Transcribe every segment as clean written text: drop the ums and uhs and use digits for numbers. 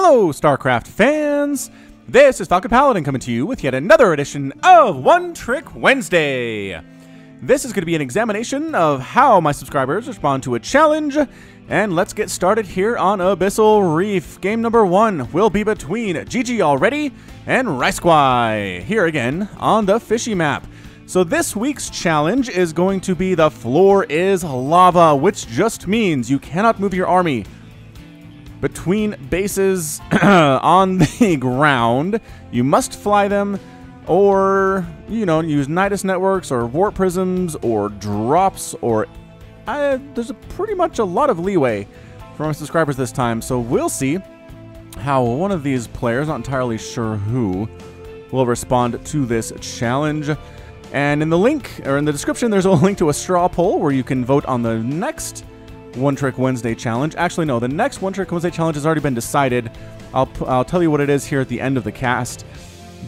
Hello, StarCraft fans! This is falconpaladin coming to you with yet another edition of One Trick Wednesday. This is going to be an examination of how my subscribers respond to a challenge, and let's get started here on Abyssal Reef. Game number 1 will be between GG Already and Rysquai, here again on the Fishy map. So this week's challenge is going to be the floor is lava, which just means you cannot move your army between bases on the ground. You must fly them, or, you know, use Nidus networks or warp prisms or drops, or there's pretty much a lot of leeway for my subscribers this time. So we'll see how one of these players, not entirely sure who, will respond to this challenge. And in the link, or in the description, there's a link to a straw poll where you can vote on the next One Trick Wednesday challenge. Actually, no, the next One Trick Wednesday challenge has already been decided. I'll tell you what it is here at the end of the cast.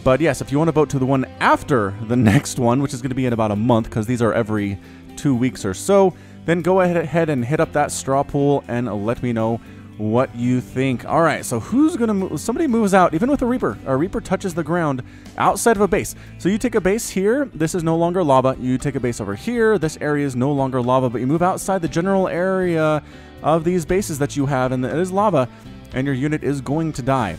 But yes, if you want to vote to the one after the next one, which is going to be in about a month, because these are every 2 weeks or so, then go ahead and hit up that straw poll and let me know what you think. All right, so who's going to move? Somebody moves out, even with a Reaper. A Reaper touches the ground outside of a base. So you take a base here. This is no longer lava. You take a base over here. This area is no longer lava, but you move outside the general area of these bases that you have, and it is lava, and your unit is going to die,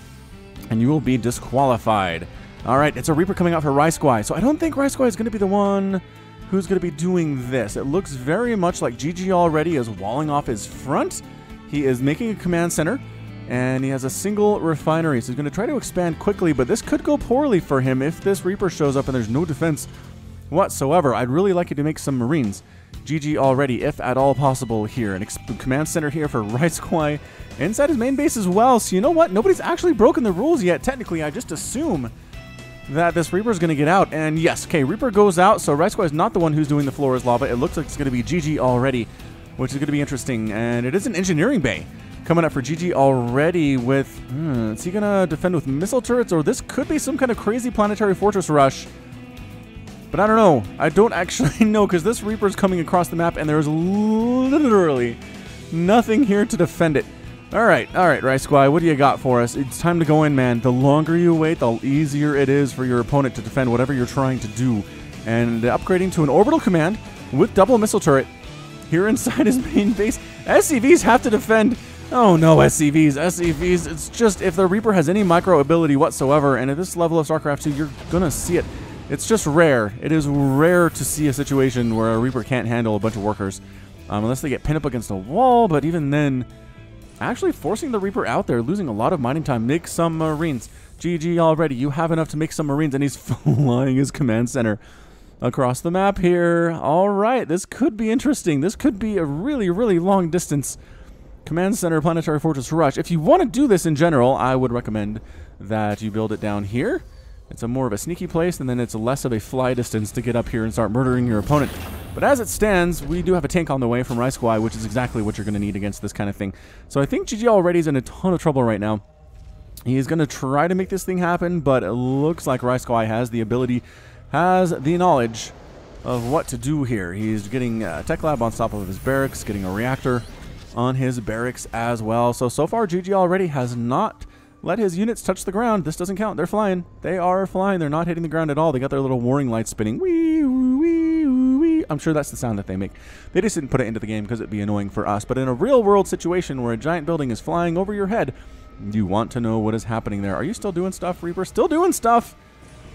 and you will be disqualified. All right, it's a Reaper coming out for Rysquai. So I don't think Rysquai is going to be the one who's going to be doing this. It looks very much like GG Already is walling off his front. He is making a command center, and he has a single refinery, so he's going to try to expand quickly, but this could go poorly for him if this Reaper shows up and there's no defense whatsoever. I'd really like you to make some Marines. GG Already, if at all possible here. An command center here for Rysquai inside his main base as well. So you know what? Nobody's actually broken the rules yet. Technically, I just assume that this Reaper is going to get out. And yes, okay, Reaper goes out, so Rysquai is not the one who's doing the floor is lava. It looks like it's going to be GG Already, which is going to be interesting. And it is an engineering bay coming up for GG Already with... is he going to defend with missile turrets? Or this could be some kind of crazy planetary fortress rush. But I don't know. I don't actually know, because this Reaper is coming across the map and there's literally nothing here to defend it. All right, Rysquai, what do you got for us? It's time to go in, man. The longer you wait, the easier it is for your opponent to defend whatever you're trying to do. And upgrading to an orbital command with double missile turret here inside his main base. SCVs have to defend. Oh no, SCVs. It's just, if the Reaper has any micro ability whatsoever, and at this level of StarCraft 2, you're gonna see it. It's just rare. It is rare to see a situation where a Reaper can't handle a bunch of workers. Unless they get pinned up against a wall, but even then, actually forcing the Reaper out there, losing a lot of mining time. Make some Marines. GG Already, you have enough to make some Marines, and he's flying his command center across the map here. All right, this could be interesting. This could be a really, really long distance command center planetary fortress rush. If you want to do this in general, I would recommend that you build it down here. It's a more of a sneaky place, and then it's less of a fly distance to get up here and start murdering your opponent. But as it stands, we do have a tank on the way from Rysquai, which is exactly what you're going to need against this kind of thing. So I think GG Already is in a ton of trouble right now. He's going to try to make this thing happen, but it looks like Rysquai has the ability, has the knowledge of what to do here. He's getting a tech lab on top of his barracks, getting a reactor on his barracks as well. So far, GG Already has not let his units touch the ground. This doesn't count. They're flying. They are flying. They're not hitting the ground at all. They got their little warning lights spinning. Wee, wee, wee. I'm sure that's the sound that they make. They just didn't put it into the game because it'd be annoying for us. But in a real-world situation where a giant building is flying over your head, you want to know what is happening there. Are you still doing stuff, Reaper? Still doing stuff.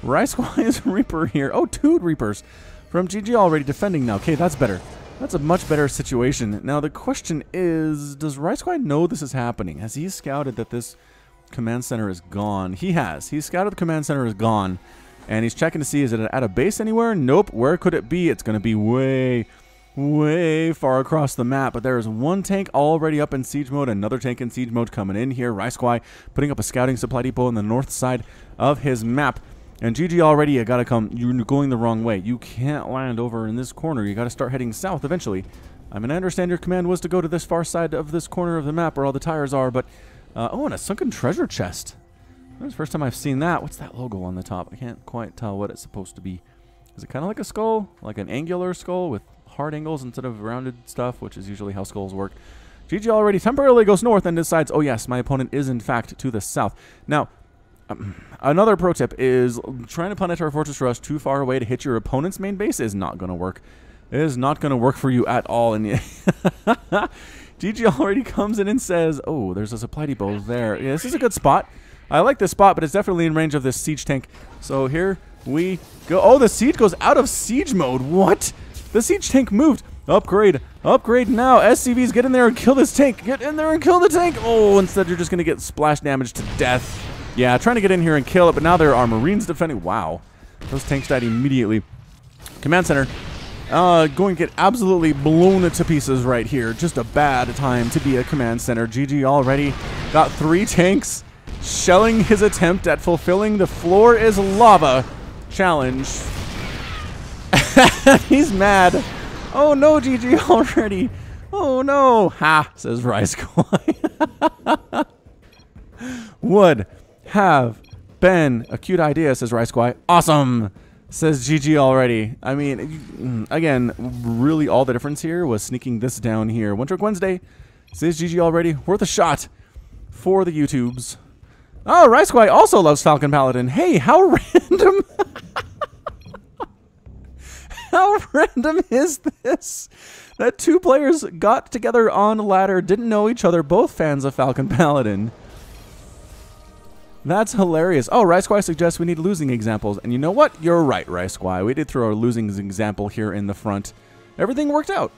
Rysquai is Reaper here. Oh, 2 Reapers from GG Already defending now. Okay, that's better. That's a much better situation. Now, the question is, does Rysquai know this is happening? Has he scouted that this command center is gone? He has. He's scouted the command center is gone, and he's checking to see, is it at a base anywhere? Nope. Where could it be? It's going to be way far across the map. But there is one tank already up in siege mode, another tank in siege mode coming in here. Rysquai putting up a scouting supply depot on the north side of his map. And GG Already, you gotta come. You're going the wrong way. You can't land over in this corner. You gotta start heading south eventually. I mean, I understand your command was to go to this far side of this corner of the map where all the tires are, but oh, and a sunken treasure chest. That's the first time I've seen that. What's that logo on the top? I can't quite tell what it's supposed to be. Is it kind of like a skull? Like an angular skull with hard angles instead of rounded stuff, which is usually how skulls work. GG already temporarily goes north and decides, oh yes, my opponent is in fact to the south. Now, another pro tip is trying to Planetary Fortress Rush too far away to hit your opponent's main base is not going to work. It is not going to work for you at all. And GG already comes in and says, oh, there's a supply depot there. Yeah, this is a good spot. I like this spot, but it's definitely in range of this siege tank. So here we go. Oh, the siege goes out of siege mode. What? The siege tank moved. Upgrade. Upgrade now. SCVs, get in there and kill this tank. Get in there and kill the tank. Oh, instead you're just going to get splash damage to death. Yeah, trying to get in here and kill it, but now there are Marines defending. Wow. Those tanks died immediately. Command center. Going to get absolutely blown to pieces right here. Just a bad time to be a command center. GG already got 3 tanks. Shelling his attempt at fulfilling the floor is lava challenge. He's mad. Oh no, GG already. Oh no. Ha, says Rysquai. Would have been a cute idea, says Rysquai. Awesome, says GG already. I mean, again, really all the difference here was sneaking this down here. One Trick Wednesday, says GG already. Worth a shot for the YouTubes. Oh, Rysquai also loves Falcon Paladin. Hey, how random. How random is this? That 2 players got together on a ladder, didn't know each other, both fans of Falcon Paladin. That's hilarious. Oh, Rysquai suggests we need losing examples. And you know what? You're right, Rysquai. We did throw a losing example here in the front. Everything worked out.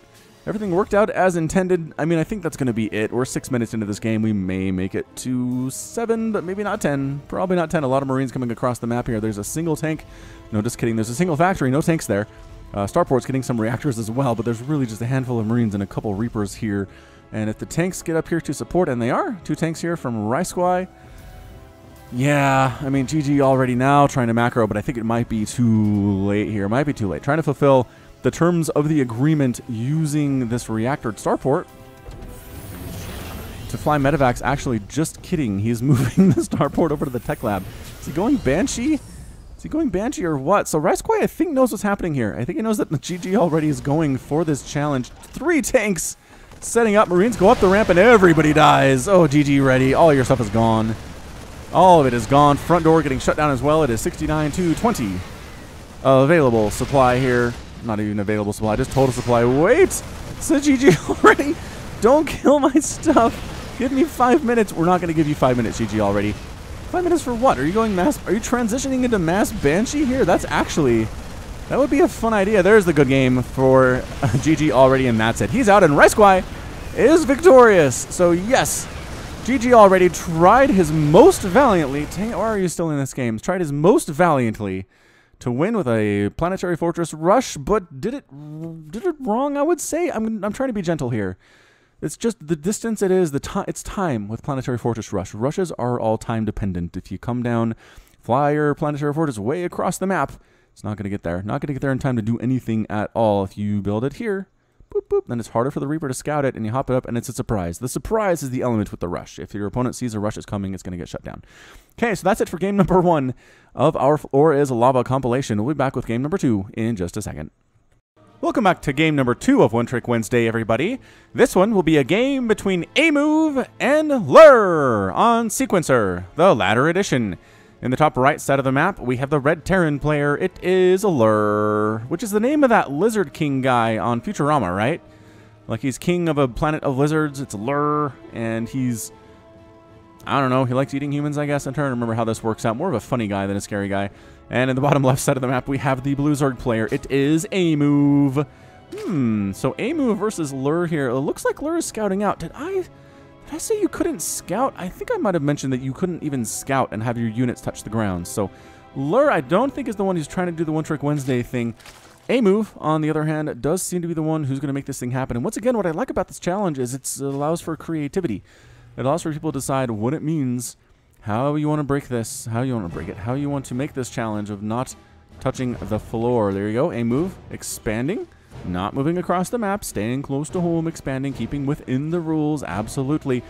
Everything worked out as intended. I mean, I think that's going to be it. We're 6 minutes into this game. We may make it to 7, but maybe not 10. Probably not 10. A lot of Marines coming across the map here. There's a single tank. No, just kidding. There's a single factory. No tanks there. Starport's getting some reactors as well, but there's really just a handful of Marines and a couple Reapers here. And if the tanks get up here to support, and they are, 2 tanks here from Rysquai. Yeah, I mean, GG already now trying to macro, but I think it might be too late here. It might be too late. Trying to fulfill the terms of the agreement using this reactor at Starport to fly medevacs. Actually, just kidding. He's moving the Starport over to the tech lab. Is he going Banshee? Is he going Banshee or what? So Rysquai, I think, knows what's happening here. I think he knows that the GG already is going for this challenge. 3 tanks setting up. Marines go up the ramp and everybody dies. Oh, GG ready. All your stuff is gone. All of it is gone. Front door getting shut down as well. It is 69 to 20. Available supply here. Not even available supply, just total supply. Wait! Says GG already. Don't kill my stuff. Give me 5 minutes. We're not going to give you 5 minutes, GG already. 5 minutes for what? Are you going mass? Are you transitioning into mass Banshee here? That's actually... That would be a fun idea. There's the good game for GG already, and that's it. He's out, and Rysquai is victorious. So, yes, GG already tried his most valiantly. Why are you still in this game? Tried his most valiantly to win with a Planetary Fortress Rush, but did it wrong, I would say. I'm trying to be gentle here. It's just the distance it is, it's time with Planetary Fortress Rush. Rushes are all time dependent. If you come down, fly your Planetary Fortress way across the map, it's not going to get there. Not going to get there in time to do anything at all. If you build it here, boop, boop, then it's harder for the Reaper to scout it, and you hop it up, and it's a surprise. The surprise is the element with the rush. If your opponent sees a rush is coming, it's going to get shut down. Okay, so that's it for game number 1 of our Floor is Lava compilation. We'll be back with game number 2 in just a second. Welcome back to game number 2 of One Trick Wednesday, everybody. This one will be a game between A-Move and Lure on Sequencer, the latter edition. In the top right side of the map, we have the Red Terran player. It is Lure, which is the name of that Lizard King guy on Futurama, right? Like he's king of a planet of lizards. It's Lure, and he's... I don't know, he likes eating humans, I guess. I'm trying to remember how this works out. More of a funny guy than a scary guy. And in the bottom left side of the map, we have the Blue Zerg player. It is A-Move. So A-Move versus Lure here. It looks like Lure is scouting out. Did I say you couldn't scout? I think I might have mentioned that you couldn't even scout and have your units touch the ground. So Lure, I don't think, is the one who's trying to do the One Trick Wednesday thing. A-Move, on the other hand, does seem to be the one who's going to make this thing happen. And once again, what I like about this challenge is it allows for creativity. It allows for people to decide what it means, how you want to break this, how you want to break it, how you want to make this challenge of not touching the floor. There you go. A-Move, expanding, not moving across the map, staying close to home, expanding, keeping within the rules, absolutely.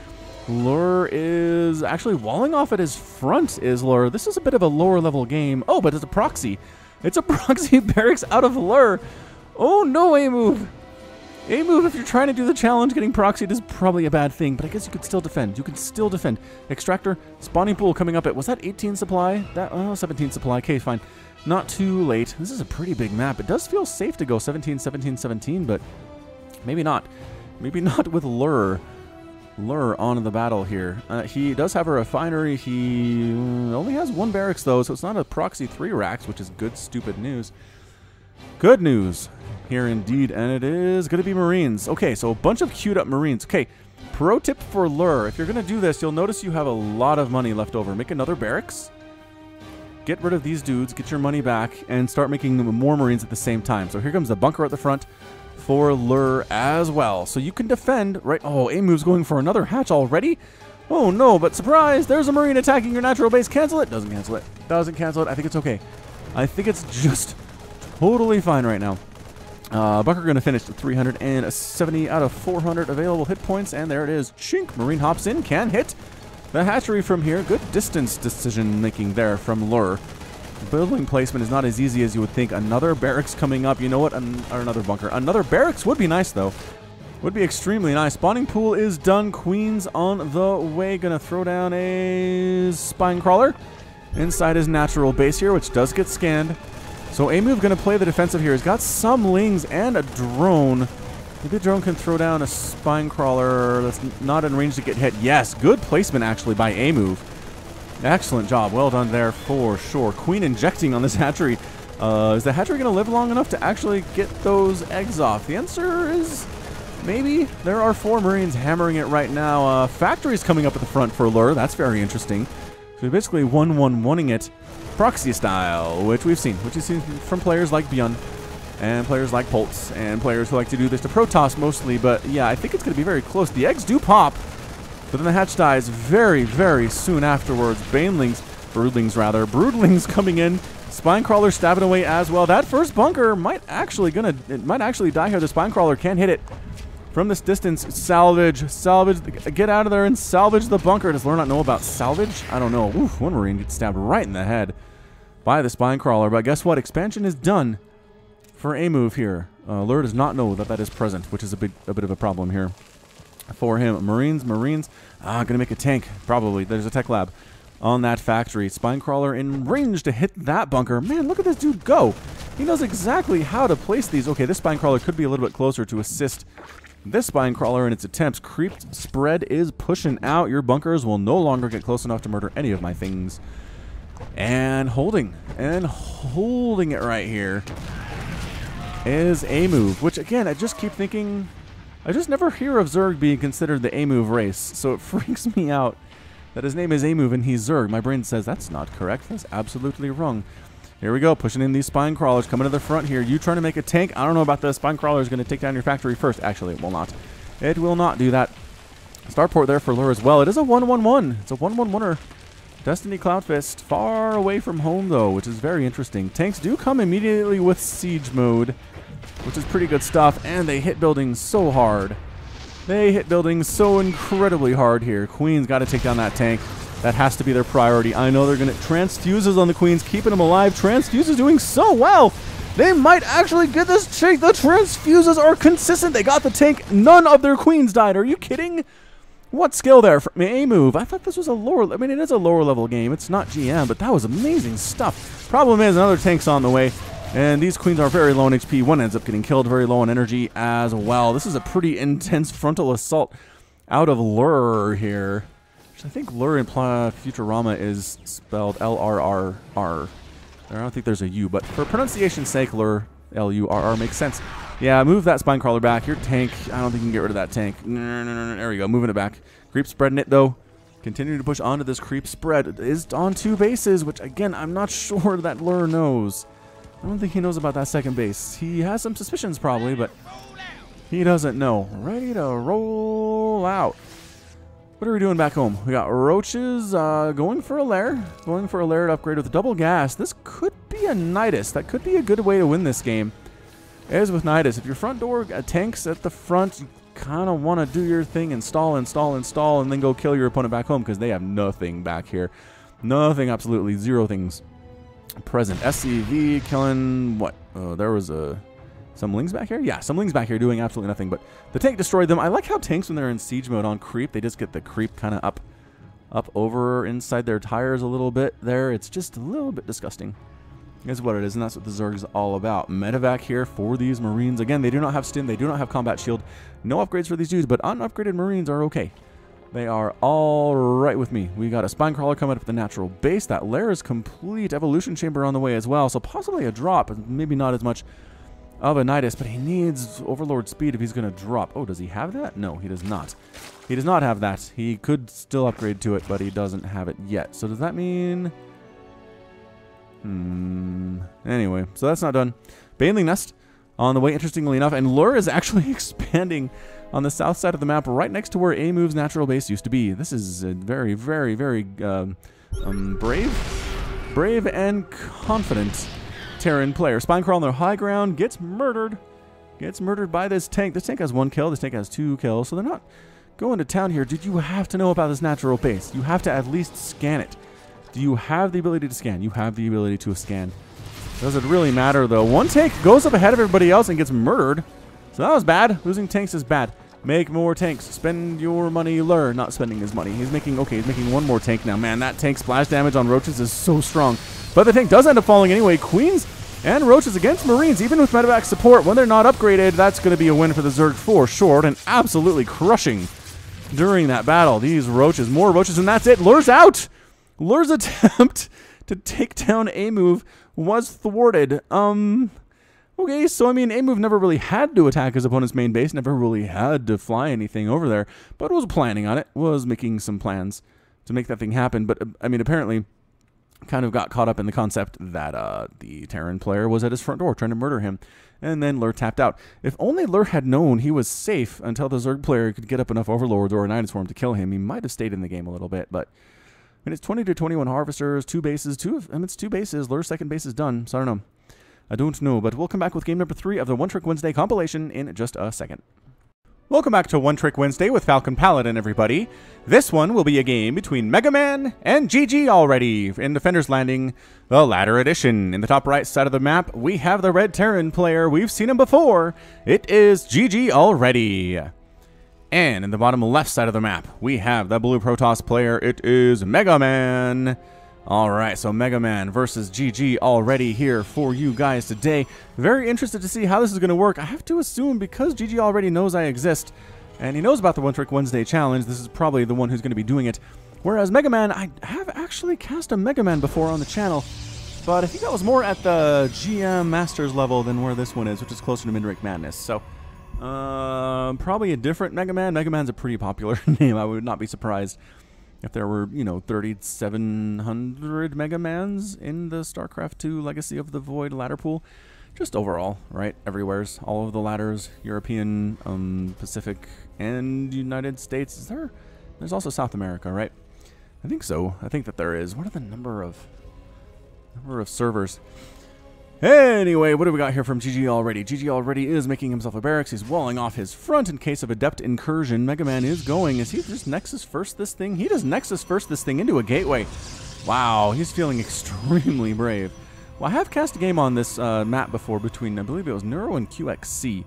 Lure is actually walling off at his front is Lure. This is a bit of a lower level game. Oh, but it's a proxy. It's a proxy barracks out of Lure. Oh no, A-Move. A move, if you're trying to do the challenge, getting proxied is probably a bad thing, but I guess you could still defend. You can still defend. Extractor, spawning pool coming up at, was that 18 supply? That, oh, 17 supply. Okay, fine. Not too late. This is a pretty big map. It does feel safe to go 17, 17, 17, but maybe not. Maybe not with Lure. Lure on the battle here. He does have a refinery. He only has 1 barracks, though, so it's not a proxy 3 racks, which is good, stupid news. Good news here indeed, and it is going to be Marines. Okay, so a bunch of queued up Marines. Okay, pro tip for Lure. If you're going to do this, you'll notice you have a lot of money left over. Make another barracks. Get rid of these dudes, get your money back, and start making more Marines at the same time. So here comes the bunker at the front for Lure as well. So you can defend, right? Oh, A-Move's going for another hatch already? Oh no, but surprise, there's a Marine attacking your natural base. Cancel it? Doesn't cancel it. Doesn't cancel it. I think it's okay. I think it's just totally fine right now. Bunker going to finish at 370 out of 400 available hit points, and there it is. Chink. Marine hops in, can hit the hatchery from here. Good distance decision making there from Lure. Building placement is not as easy as you would think. Another barracks coming up. You know what? Or another bunker. Another barracks would be nice, though. Would be extremely nice. Spawning pool is done. Queen's on the way. Gonna throw down a spine crawler inside his natural base here, which does get scanned. So A-Move going to play the defensive here. He's got some lings and a drone. Maybe a drone can throw down a spine crawler that's not in range to get hit. Yes, good placement actually by A-Move. Excellent job. Well done there for sure. Queen injecting on this hatchery. Is the hatchery going to live long enough to actually get those eggs off? The answer is maybe. There are 4 Marines hammering it right now. Factory's coming up at the front for Lure. That's very interesting. So basically 1-1-1ing it proxy style, which we've seen from players like Bjorn and players like Pultz and players who like to do this to Protoss mostly. But yeah, I think it's going to be very close. The eggs do pop, but then the hatch dies very, very soon afterwards. Broodlings coming in. Spine crawler stabbing away as well. That first bunker might actually die here. The spine crawler can't hit it from this distance. Salvage, get out of there and salvage the bunker. Does Lure not know about salvage? I don't know. Oof, 1 Marine gets stabbed right in the head by the spine crawler. But guess what? Expansion is done for A-Move here. Lure does not know that that is present, which is a bit of a problem here for him. Marines. Gonna make a tank, probably. There's a tech lab on that factory. Spine crawler in range to hit that bunker. Man, look at this dude go. He knows exactly how to place these. Okay, this spine crawler could be a little bit closer to assist this spine crawler in its attempts. Creeped spread is pushing out. Your bunkers will no longer get close enough to murder any of my things. And holding it right here is A-Move, which again, I just keep thinking, I just never hear of Zerg being considered the A-Move race, so it freaks me out that his name is A-Move and he's Zerg. My brain says that's not correct. That's absolutely wrong. Here we go, pushing in these spine crawlers, coming to the front here. You trying to make a tank? I don't know about the spine crawler is going to take down your factory first. Actually, it will not. It will not do that. Starport there for Lure as well. It is a 1-1-1. It's a 1-1-1er. Destiny Cloudfist far away from home, though, which is very interesting. Tanks do come immediately with siege mode, which is pretty good stuff, and they hit buildings so hard. They hit buildings so incredibly hard here. Queen's got to take down that tank. That has to be their priority. I know they're going to... Transfuses on the Queens, keeping them alive. Transfuses doing so well. They might actually get this tank. The Transfuses are consistent. They got the tank. None of their Queens died. Are you kidding? What skill there from A-Move? I thought this was a lower... I mean, it is a lower level game. It's not GM, but that was amazing stuff. Problem is, another tank's on the way. And these Queens are very low on HP. One ends up getting killed, very low on energy as well. This is a pretty intense frontal assault out of Lure here. I think Lure in Futurama is spelled L-R-R-R. I don't think there's a U, but for pronunciation's sake, Lure, L-U-R-R, makes sense. Yeah, move that spine crawler back. Your tank, I don't think you can get rid of that tank. There we go, moving it back. Creep spreading it, though. Continue to push onto this creep spread. It is on 2 bases, which, again, I'm not sure that Lure knows. I don't think he knows about that second base. He has some suspicions, probably, but he doesn't know. Ready to roll out. What are we doing back home? We got roaches going for a lair. Going for a lair to upgrade with double gas. This could be a Nidus. That could be a good way to win this game. As with Nidus, if your front door tanks at the front, you kind of want to do your thing, install, and then go kill your opponent back home because they have nothing back here. Nothing, absolutely zero things present. SCV killing what? Oh, there was a Some lings back here? Yeah, some lings back here doing absolutely nothing, but the tank destroyed them. I like how tanks, when they're in siege mode on creep, they just get the creep kind of up over inside their tires a little bit there. It's just a little bit disgusting. Is what it is, and that's what the Zerg is all about. Medevac here for these Marines. Again, they do not have stim, they do not have combat shield. No upgrades for these dudes, but unupgraded Marines are okay. They are all right with me. We got a Spinecrawler coming up at the natural base. That lair is complete. Evolution Chamber on the way as well, so possibly a drop. Maybe not as much of a Nidus, but he needs Overlord speed if he's going to drop. Oh, does he have that? No, he does not. He does not have that. He could still upgrade to it, but he doesn't have it yet. So does that mean... Anyway, so that's not done. Baneling Nest on the way, interestingly enough, and Lure is actually expanding on the south side of the map, right next to where A-Move's natural base used to be. This is a very, very, very brave and confident Terran player. Spinecrawl on their high ground gets murdered. Gets murdered by this tank. This tank has 1 kill. This tank has 2 kills. So they're not going to town here. Dude, you have to know about this natural base. You have to at least scan it. Do you have the ability to scan? You have the ability to scan. Does it really matter, though? One tank goes up ahead of everybody else and gets murdered. So that was bad. Losing tanks is bad. Make more tanks. Spend your money. Lure. Not spending his money. He's making... Okay, he's making 1 more tank now. Man, that tank splash damage on roaches is so strong. But the tank does end up falling anyway. Queens and roaches against Marines, even with medevac support, when they're not upgraded, that's going to be a win for the Zerg for sure, and absolutely crushing during that battle. These roaches, more roaches, and that's it. Lure's out! Lure's attempt to take down A-Move was thwarted. Okay, so I mean, A-Move never really had to attack his opponent's main base, never really had to fly anything over there, but was planning on it, was making some plans to make that thing happen. But, I mean, apparently kind of got caught up in the concept that the Terran player was at his front door trying to murder him, and then Lure tapped out. If only Lure had known he was safe until the Zerg player could get up enough Overlords or Nidus for him to kill him, he might have stayed in the game a little bit, but... I mean, it's 20 to 21 harvesters, 2 bases, it's 2 bases. Lure's second base is done, so I don't know. I don't know, but we'll come back with game number 3 of the One Trick Wednesday compilation in just a second. Welcome back to One Trick Wednesday with Falcon Paladin, everybody. This one will be a game between Mega Man and GG already in Defender's Landing, the Ladder Edition. In the top right side of the map, we have the Red Terran player. We've seen him before. It is GG already. And in the bottom left side of the map, we have the Blue Protoss player. It is Mega Man. All right, so Mega Man versus GG already here for you guys today. Very interested to see how this is going to work. I have to assume because GG already knows I exist, and he knows about the One Trick Wednesday challenge, this is probably the one who's going to be doing it. Whereas Mega Man, I have actually cast a Mega Man before on the channel, but I think that was more at the GM Masters level than where this one is, which is closer to Midrank Madness. So... probably a different Mega Man. Mega Man's a pretty popular name. I would not be surprised if there were, you know, 3,700 Mega Mans in the StarCraft 2 Legacy of the Void ladder pool. Just overall, right? Everywhere's. All of the ladders. European, Pacific, and United States. Is there? There's also South America, right? I think so. I think that there is. What are the number of servers? Anyway, what do we got here from GG already? GG already is making himself a barracks. He's walling off his front in case of adept incursion. Mega Man is going. Is he just Nexus first this thing? He does Nexus first this thing into a gateway. Wow, he's feeling extremely brave. Well, I have cast a game on this map before between, I believe it was Neuro and QXC,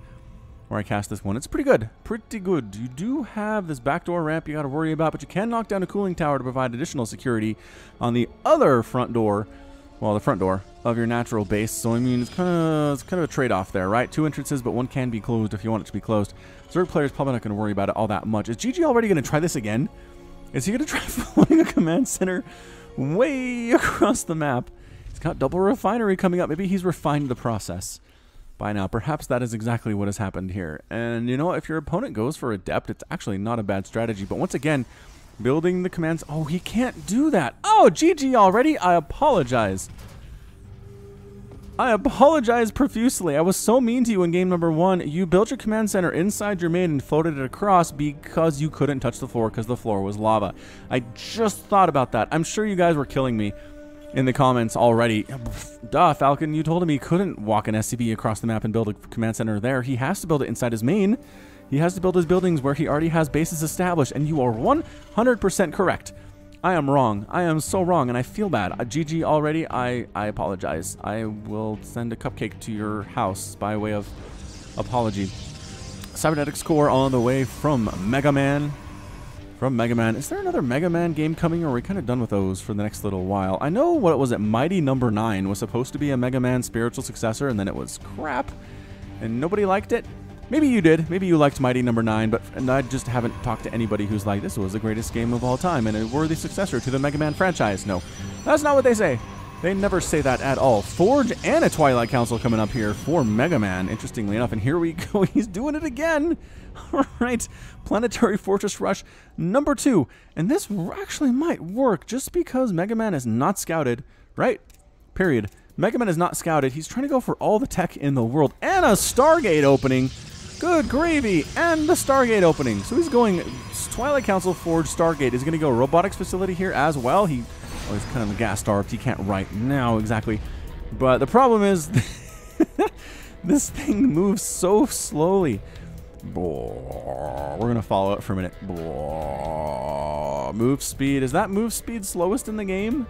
where I cast this one. It's pretty good. Pretty good. You do have this backdoor ramp you got to worry about, but you can knock down a cooling tower to provide additional security on the other front door. Well, the front door of your natural base. So I mean, it's kind of a trade-off there, right? 2 entrances, but 1 can be closed if you want it to be closed. Zerg player's probably not going to worry about it all that much. Is GG already going to try this again? Is he going to try floating a command center way across the map? He's got double refinery coming up. Maybe he's refined the process by now. Perhaps that is exactly what has happened here. And you know, if your opponent goes for adept, it's actually not a bad strategy. But once again, building the commands. Oh, he can't do that. Oh, GG already. I apologize. I apologize profusely. I was so mean to you in game number 1. You built your command center inside your main and floated it across because you couldn't touch the floor because the floor was lava. I just thought about that. I'm sure you guys were killing me in the comments already. Duh, Falcon, you told him he couldn't walk an SCB across the map and build a command center there. He has to build it inside his main. He has to build his buildings where he already has bases established, and you are 100% correct. I am wrong. I am so wrong, and I feel bad. GG already, I apologize. I will send a cupcake to your house by way of apology. Cybernetics core on the way from Mega Man. Is there another Mega Man game coming, or are we kind of done with those for the next little while? I know, what was it, Mighty Number 9 was supposed to be a Mega Man spiritual successor, and then it was crap, and nobody liked it. Maybe you did. Maybe you liked Mighty Number 9, and I just haven't talked to anybody who's like, this was the greatest game of all time and a worthy successor to the Mega Man franchise. No, that's not what they say. They never say that at all. Forge and a Twilight Council coming up here for Mega Man, interestingly enough. And here we go. He's doing it again. All right. Planetary Fortress Rush number 2. And this actually might work just because Mega Man is not scouted, right? Period. Mega Man is not scouted. He's trying to go for all the tech in the world. And a Stargate opening. Good gravy. And the Stargate opening. So he's going Twilight Council, Forge, Stargate. He's going to go robotics facility here as well. Oh, he's kind of gas starved. He can't write now exactly. But the problem is this thing moves so slowly. We're going to follow it for a minute. Move speed. Is that move speed slowest in the game?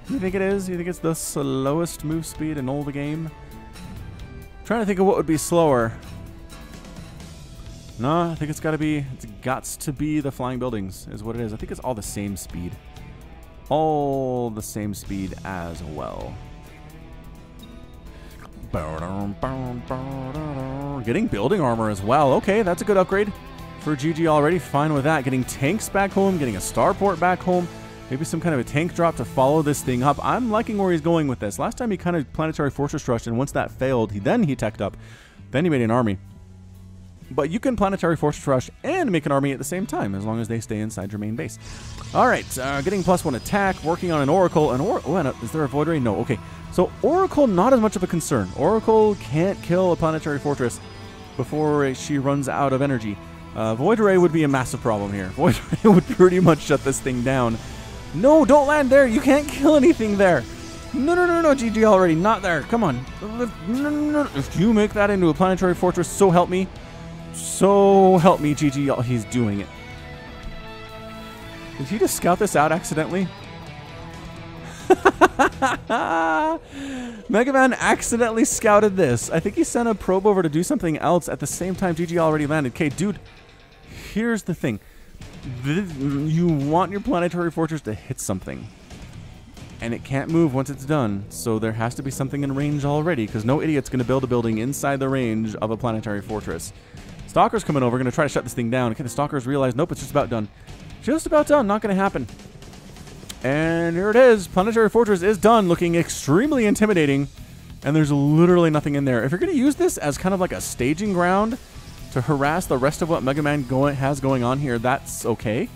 You think it is? You think it's the slowest move speed in all the game? I'm trying to think of what would be slower. No, I think it's got to be the flying buildings is what it is. I think it's all the same speed. All the same speed as well. Getting building armor as well. Okay, that's a good upgrade for GG already. Fine with that. Getting tanks back home, getting a starport back home. Maybe some kind of a tank drop to follow this thing up. I'm liking where he's going with this. Last time he kind of planetary fortress rushed, and once that failed, he teched up. Then he made an army. But you can planetary fortress rush and make an army at the same time, as long as they stay inside your main base. All right, getting +1 attack, working on an Oracle. Is there a Void Ray? No, okay. So Oracle, not as much of a concern. Oracle can't kill a planetary fortress before she runs out of energy. Void Ray would be a massive problem here. Void Ray would pretty much shut this thing down. No, don't land there. You can't kill anything there. No, GG already. Not there. Come on. No. If you make that into a planetary fortress, so help me. So help me, GG. He's doing it. Did he just scout this out accidentally? Mega Man accidentally scouted this. I think he sent a probe over to do something else at the same time GG already landed. Okay, dude, here's the thing. You want your planetary fortress to hit something. And it can't move once it's done. So there has to be something in range already, because no idiot's going to build a building inside the range of a planetary fortress. Stalker's coming over, going to try to shut this thing down. Okay, the Stalkers realize, nope, it's just about done. Just about done, not going to happen. And here it is. Planetary Fortress is done, looking extremely intimidating. And there's literally nothing in there. If you're going to use this as kind of like a staging ground to harass the rest of what Mega Man has going on here, that's okay.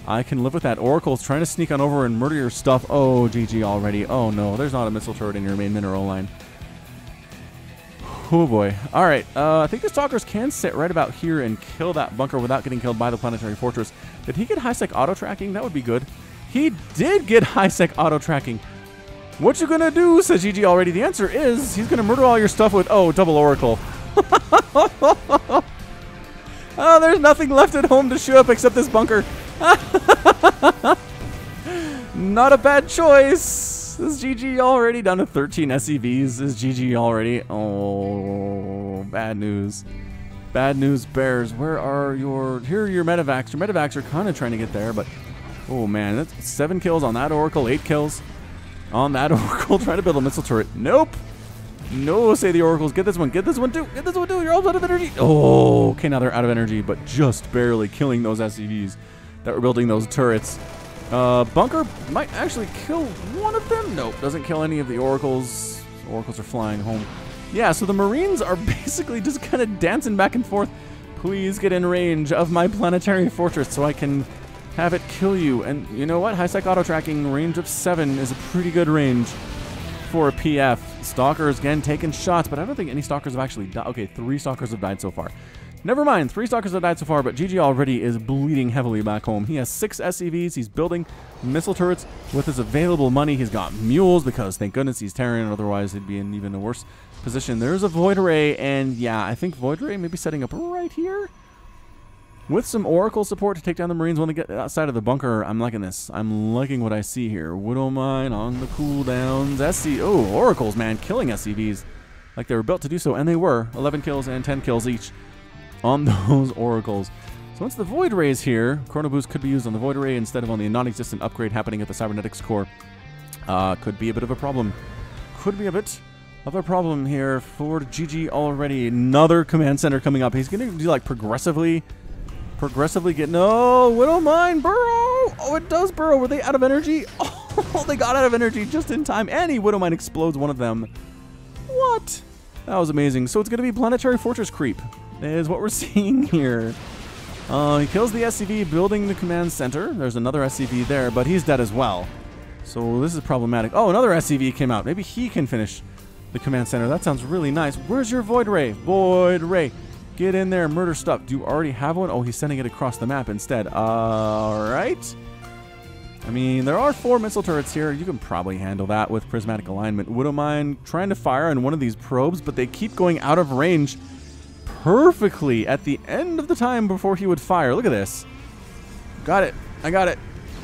I can live with that. Oracle's trying to sneak on over and murder your stuff. Oh, GG already. Oh, no, there's not a missile turret in your main mineral line. Oh boy. Alright, I think the Stalkers can sit right about here and kill that bunker without getting killed by the Planetary Fortress. Did he get high-sec auto-tracking? That would be good. He did get high-sec auto-tracking. What you gonna do, says GG already. The answer is, he's gonna murder all your stuff with, oh, double Oracle. Oh, there's nothing left at home to shoot up except this bunker. Not a bad choice. This is GG already, down to 13 SCVs. This is GG already. Oh, bad news. Bad news bears. Where are your... Here are your medevacs. Your medevacs are kind of trying to get there, but... Oh, man. That's 7 kills on that Oracle. 8 kills on that Oracle. Trying to build a missile turret. Nope. No, say the Oracles. Get this one. Get this one, too. Get this one, too. You're all out of energy. Oh, okay. Now they're out of energy, but just barely killing those SCVs that were building those turrets. Bunker might actually kill one of them. Nope, doesn't kill any of the Oracles. Oracles are flying home. Yeah, so the Marines are basically just kind of dancing back and forth. Please get in range of my planetary fortress so I can have it kill you. And you know what? High-sec auto-tracking, range of 7 is a pretty good range for a PF. Stalkers, again, taking shots, but I don't think any Stalkers have actually died. Okay, 3 Stalkers have died so far. Never mind, 3 Stalkers have died so far, but GG already is bleeding heavily back home. He has 6 SCVs. He's building missile turrets with his available money. He's got mules because, thank goodness, he's Terran. Otherwise, he'd be in even a worse position. There's a Void Ray, and yeah, I think Void Ray may be setting up right here with some Oracle support to take down the Marines when they get outside of the bunker. I'm liking this. I'm liking what I see here. Widow Mine on the cooldowns. Oh, Oracles, man, killing SCVs. like they were built to do so, and they were. 11 kills and 10 kills each on those oracles. So once the Void Ray is here, Chrono Boost could be used on the Void Ray instead of on the non-existent upgrade happening at the Cybernetics core. Could be a bit of a problem. Could be a bit of a problem here for GG already. Another command center coming up. He's going to do like progressively get... No, Widowmine, burrow! Oh, it does burrow. Were they out of energy? Oh, they got out of energy just in time. And Widowmine explodes one of them. What? That was amazing. So it's going to be Planetary Fortress creep is what we're seeing here. He kills the SCV building the command center. There's another SCV there, but he's dead as well. So this is problematic. Oh, another SCV came out. Maybe he can finish the command center. That sounds really nice. Where's your Void Ray? Void Ray. Get in there. Murder stuff. Do you already have one? Oh, he's sending it across the map instead. Alright. I mean, there are 4 missile turrets here. You can probably handle that with prismatic alignment. Widowmine trying to fire on one of these probes, but they keep going out of range perfectly at the end of the time before he would fire. Look at this. Got it. I got it.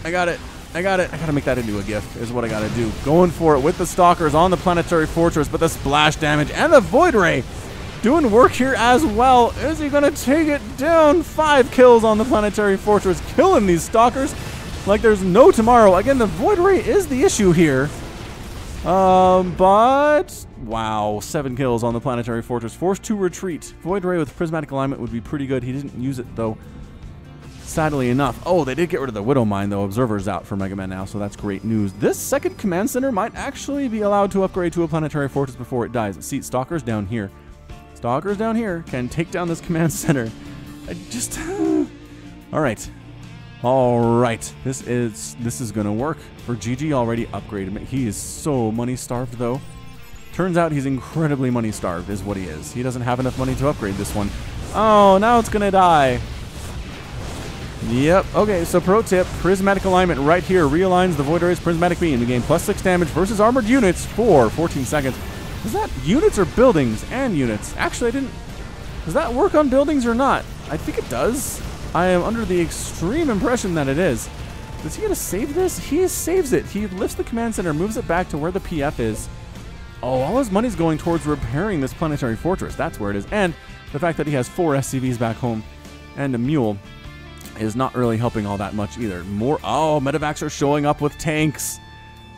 I got it. I got it. I gotta make that into a GIF is what I gotta do. Going for it with the Stalkers on the Planetary Fortress, but the splash damage and the Void Ray doing work here as well. Is he gonna take it down? 5 kills on the Planetary Fortress, killing these Stalkers like there's no tomorrow. Again, the Void Ray is the issue here. But wow, 7 kills on the Planetary Fortress. Forced to retreat. Void Ray with prismatic alignment would be pretty good. He didn't use it though, sadly enough. Oh, they did get rid of the Widowmine though. Observer's out for Mega Man now, so that's great news. This second command center might actually be allowed to upgrade to a Planetary Fortress before it dies. See, Stalkers down here. Stalkers down here can take down this command center. I just... Alright. Alright. This is gonna work for GG already upgraded. He is so money starved though. Turns out he's incredibly money starved is what he is. He doesn't have enough money to upgrade this one. Oh, now it's gonna die. Yep. Okay, so pro tip, prismatic alignment right here realigns the Void Ray's prismatic beam to gain +6 damage versus armored units for 14 seconds. Is that units or buildings? And units. Actually, I didn't... Does that work on buildings or not? I think it does. I am under the extreme impression that it is. Is he going to save this? He saves it. He lifts the command center, moves it back to where the PF is. Oh, all his money's going towards repairing this Planetary Fortress. That's where it is. And the fact that he has 4 SCVs back home and a mule is not really helping all that much either. More... Oh, medevacs are showing up with tanks.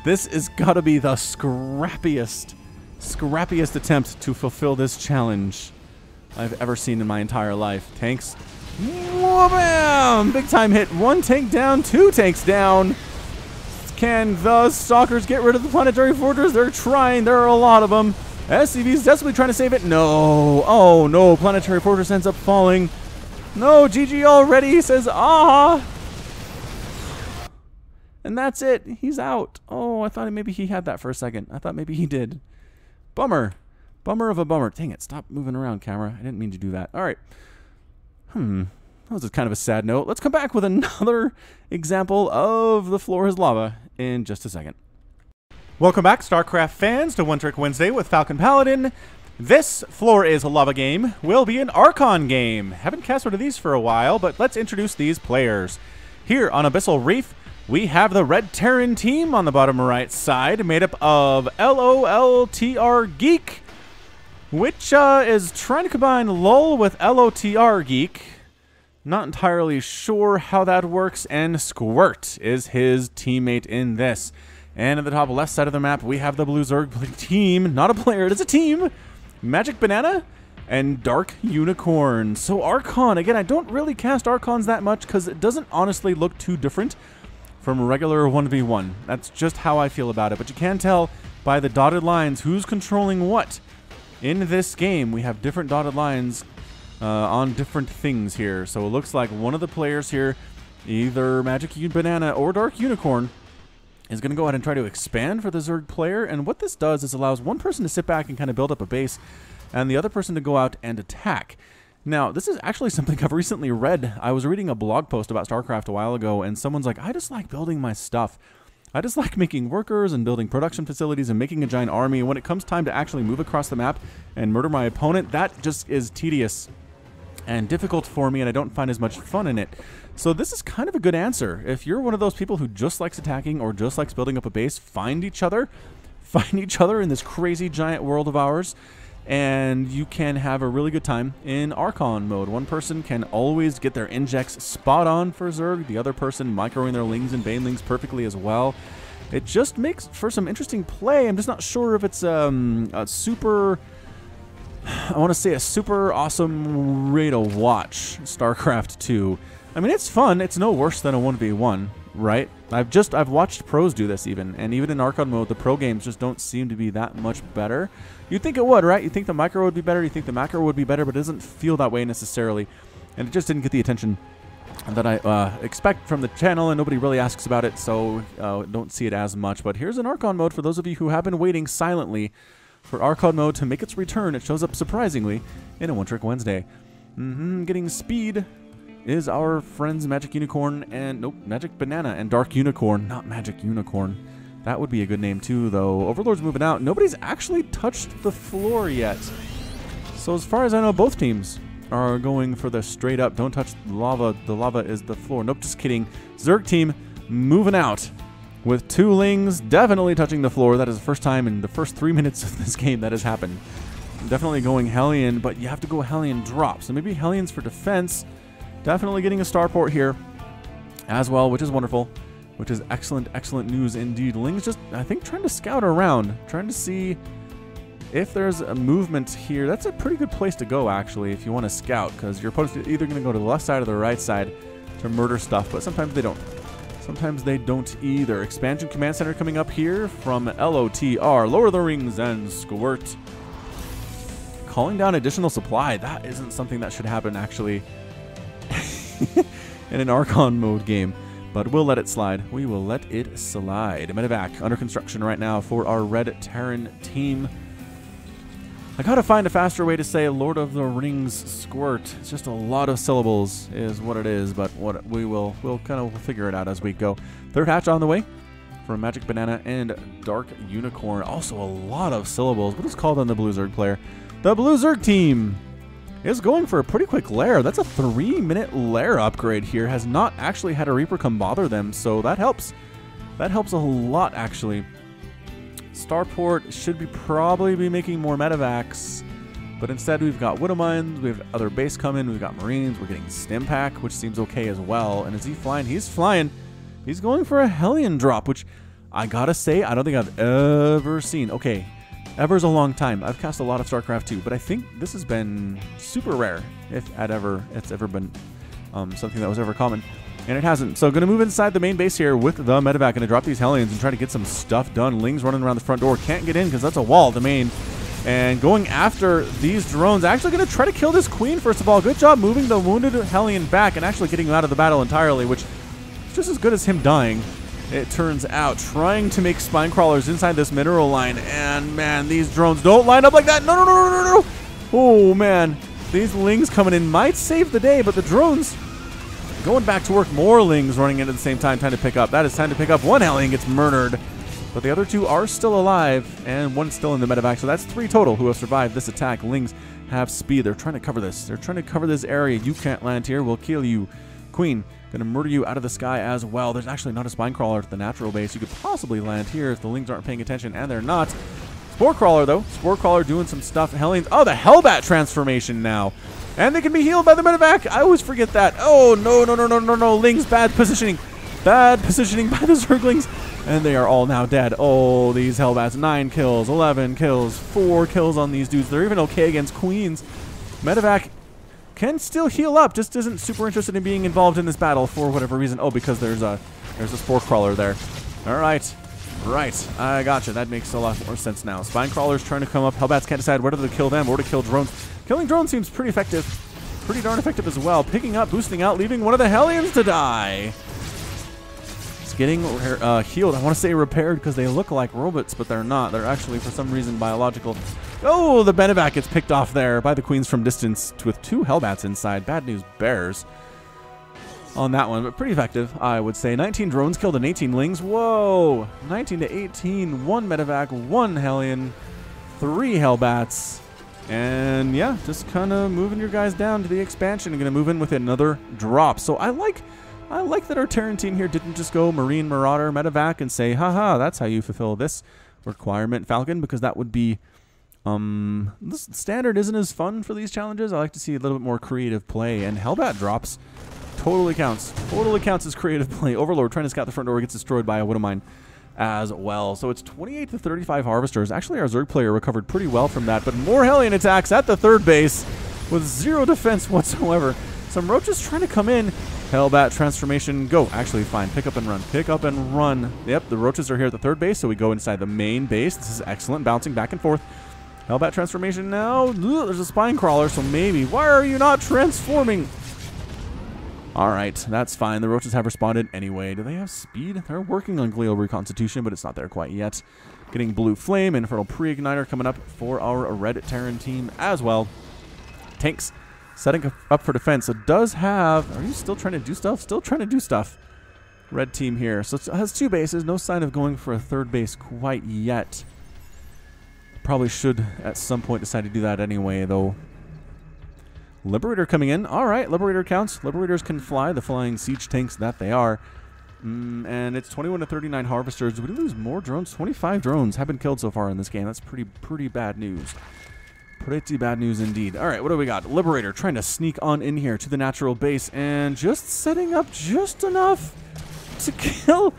This is got to be the scrappiest attempt to fulfill this challenge I've ever seen in my entire life. Tanks. Wha-bam! Big time hit. 1 tank down, 2 tanks down. Can the Stalkers get rid of the Planetary Fortress? They're trying. There are a lot of them. SCV's desperately trying to save it. No. Oh, no. Planetary Fortress ends up falling. No, GG already, says, ah. And that's it. He's out. Oh, I thought maybe he had that for a second. I thought maybe he did. Bummer. Bummer of a bummer. Dang it. Stop moving around, camera. I didn't mean to do that. All right. That was kind of a sad note. Let's come back with another example of the floor is lava in just a second. Welcome back, StarCraft fans, to One Trick Wednesday with Falcon Paladin. This floor is a lava game will be an Archon game. Haven't cast one of these for a while, but let's introduce these players. Here on Abyssal Reef, we have the Red Terran team on the bottom right side, made up of LOLTR Geek, which is trying to combine LOL with LOTR Geek. Not entirely sure how that works, and Squirt is his teammate in this. And at the top left side of the map, we have the Blue Zerg team, not a player, it is a team. Magic Banana and Dark Unicorn. So Archon, again, I don't really cast Archons that much because it doesn't honestly look too different from regular 1v1. That's just how I feel about it. But you can tell by the dotted lines who's controlling what. In this game, we have different dotted lines on different things here. So it looks like one of the players here, either Magic Banana or Dark Unicorn, is going to go ahead and try to expand for the Zerg player. And what this does is allows one person to sit back and kind of build up a base, and the other person to go out and attack. Now, this is actually something I've recently read. I was reading a blog post about StarCraft a while ago, and someone's like, I just like building my stuff. I just like making workers and building production facilities and making a giant army. And when it comes time to actually move across the map and murder my opponent, that just is tedious and difficult for me, and I don't find as much fun in it. So this is kind of a good answer. If you're one of those people who just likes attacking or just likes building up a base, find each other in this crazy giant world of ours, and you can have a really good time in Archon mode. One person can always get their injects spot on for Zerg, the other person microing their Lings and Banelings perfectly as well. It just makes for some interesting play. I'm just not sure if it's a super, I want to say a super awesome way to watch StarCraft 2. I mean, it's fun. It's no worse than a 1v1, right? I've watched pros do this even, and even in Archon mode, the pro games just don't seem to be that much better. You'd think it would, right? You'd think the micro would be better, you think the macro would be better, but it doesn't feel that way necessarily. And it just didn't get the attention that I expect from the channel, and nobody really asks about it, so don't see it as much. But here's an Archon mode for those of you who have been waiting silently for Archon mode to make its return. It shows up surprisingly in a One Trick Wednesday. Getting speed is our friends Magic Unicorn and, nope, Magic Banana and Dark Unicorn, not Magic Unicorn. That would be a good name too, though. Overlord's moving out. Nobody's actually touched the floor yet. So as far as I know, both teams are going for the straight up, don't touch lava. The lava is the floor. Nope, just kidding. Zerg team moving out with 2 Lings definitely touching the floor. That is the first time in the first 3 minutes of this game that has happened. Definitely going Hellion, but you have to go Hellion drop. So maybe Hellions for defense. Definitely getting a starport here as well, which is wonderful. Which is excellent, excellent news indeed. Ling's just, I think, trying to scout around, trying to see if there's a movement here. That's a pretty good place to go, actually, if you want to scout, because your opponent's either going to go to the left side or the right side to murder stuff, but sometimes they don't. Sometimes they don't either. Expansion Command Center coming up here from LOTR. Lower the rings and squirt. Calling down additional supply. That isn't something that should happen, actually, in an Archon mode game. But we'll let it slide. We will let it slide. Medevac under construction right now for our Red Terran team. I gotta find a faster way to say Lord of the Rings squirt. It's just a lot of syllables is what it is, but what we'll kind of figure it out as we go. Third hatch on the way from Magic Banana and Dark Unicorn. Also a lot of syllables. What is called on the Blue Zerg player? The Blue Zerg team is going for a pretty quick lair. That's a 3-minute lair upgrade here. Has not actually had a Reaper come bother them, so that helps. That helps a lot, actually. Starport should probably be making more medevacs, but instead we've got Widow Mines, we have other base coming, we've got Marines, we're getting Stim Pack, which seems okay as well. And is he flying? He's flying. He's going for a Hellion drop, which I gotta say, I don't think I've ever seen. Okay. Ever's a long time. I've cast a lot of StarCraft 2, but I think this has been super rare, if it's ever been something that was ever common. And it hasn't. So going to move inside the main base here with the medevac. Going to drop these Hellions and try to get some stuff done. Ling's running around the front door. Can't get in because that's a wall, the main. And going after these drones. Actually going to try to kill this queen, first of all. Good job moving the wounded Hellion back and actually getting him out of the battle entirely, which is just as good as him dying. It turns out, trying to make spine crawlers inside this mineral line, and man, these drones don't line up like that. No, no, no, no, no, no. Oh man, these Lings coming in might save the day, but the drones going back to work. More Lings running in at the same time. Time to pick up. That is time to pick up. One Hellion gets murdered, but the other 2 are still alive, and one's still in the medevac. So that's 3 total who have survived this attack. Lings have speed. They're trying to cover this. They're trying to cover this area. You can't land here. We'll kill you. Queen, gonna murder you out of the sky as well. There's actually not a spine crawler at the natural base. You could possibly land here if the Lings aren't paying attention, and they're not. Spore Crawler, though. Spore Crawler doing some stuff. Hellions. Oh, the Hellbat transformation now. And they can be healed by the medevac. I always forget that. Oh, no, no, no, no, no, no. Lings, bad positioning. Bad positioning by the Zerglings. And they are all now dead. Oh, these Hellbats. 9 kills, 11 kills, 4 kills on these dudes. They're even okay against Queens. Medevac can still heal up, just isn't super interested in being involved in this battle for whatever reason. Oh, because there's a Spore Crawler there. All right. Right. I gotcha. That makes a lot more sense now. Spine Crawlers trying to come up. Hellbats can't decide whether to kill them or to kill drones. Killing drones seems pretty effective. Pretty darn effective as well. Picking up, boosting out, leaving one of the Hellions to die. It's getting healed. I want to say repaired because they look like robots, but they're not. They're actually, for some reason, biological. Oh, the medevac gets picked off there by the Queens from distance with 2 Hellbats inside. Bad news bears on that one, but pretty effective, I would say. 19 drones killed and 18 Lings. Whoa! 19 to 18. 1 medevac, 1 Hellion, 3 Hellbats. And yeah, just kind of moving your guys down to the expansion and going to move in with another drop. So I like that our Terran team here didn't just go Marine, Marauder, medevac and say, haha, that's how you fulfill this requirement, Falcon, because that would be This standard isn't as fun for these challenges. I like to see a little bit more creative play, and Hellbat drops totally counts. Totally counts as creative play. Overlord trying to scout the front door gets destroyed by a Widowmine as well. So it's 28 to 35 Harvesters. Actually, our Zerg player recovered pretty well from that, but more Hellion attacks at the third base with 0 defense whatsoever. Some Roaches trying to come in. Hellbat transformation, go. Actually, fine. Pick up and run. Pick up and run. Yep, the Roaches are here at the third base, so we go inside the main base. This is excellent. Bouncing back and forth. Hellbat transformation now. Ugh, there's a spine crawler, so maybe. Why are you not transforming? All right, that's fine. The Roaches have responded anyway. Do they have speed? They're working on Glial Reconstitution, but it's not there quite yet. Getting Blue Flame, Infernal Pre-Igniter coming up for our Red Terran team as well. Tanks setting up for defense. It does have... Are you still trying to do stuff? Still trying to do stuff. Red team here. So it has 2 bases. No sign of going for a third base quite yet. Probably should at some point decide to do that anyway, though. Liberator coming in. All right, Liberator counts. Liberators can fly, the flying siege tanks that they are. And it's 21 to 39 Harvesters. Did we lose more drones? 25 drones have been killed so far in this game. That's pretty bad news. Pretty bad news indeed. All right, what do we got? Liberator trying to sneak on in here to the natural base and just setting up just enough to kill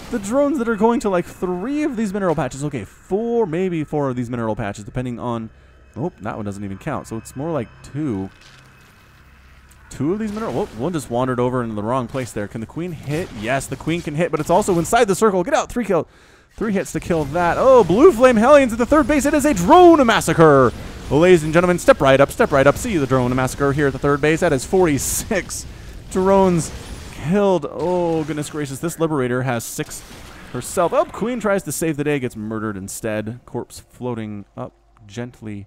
the drones that are going to like 3 of these mineral patches. Okay, 4, maybe 4 of these mineral patches, depending on... Oh, that one doesn't even count. So it's more like 2. 2 of these mineral... Oh, one just wandered over into the wrong place there. Can the Queen hit? Yes, the Queen can hit, but it's also inside the circle. Get out. 3 kill. 3 hits to kill that. Oh, Blue Flame Hellions at the third base. It is a drone massacre. Well, ladies and gentlemen, step right up, step right up. See the drone massacre here at the third base. That is 46 drones killed. Oh, goodness gracious. This Liberator has 6 herself. Oh, Queen tries to save the day, gets murdered instead. Corpse floating up gently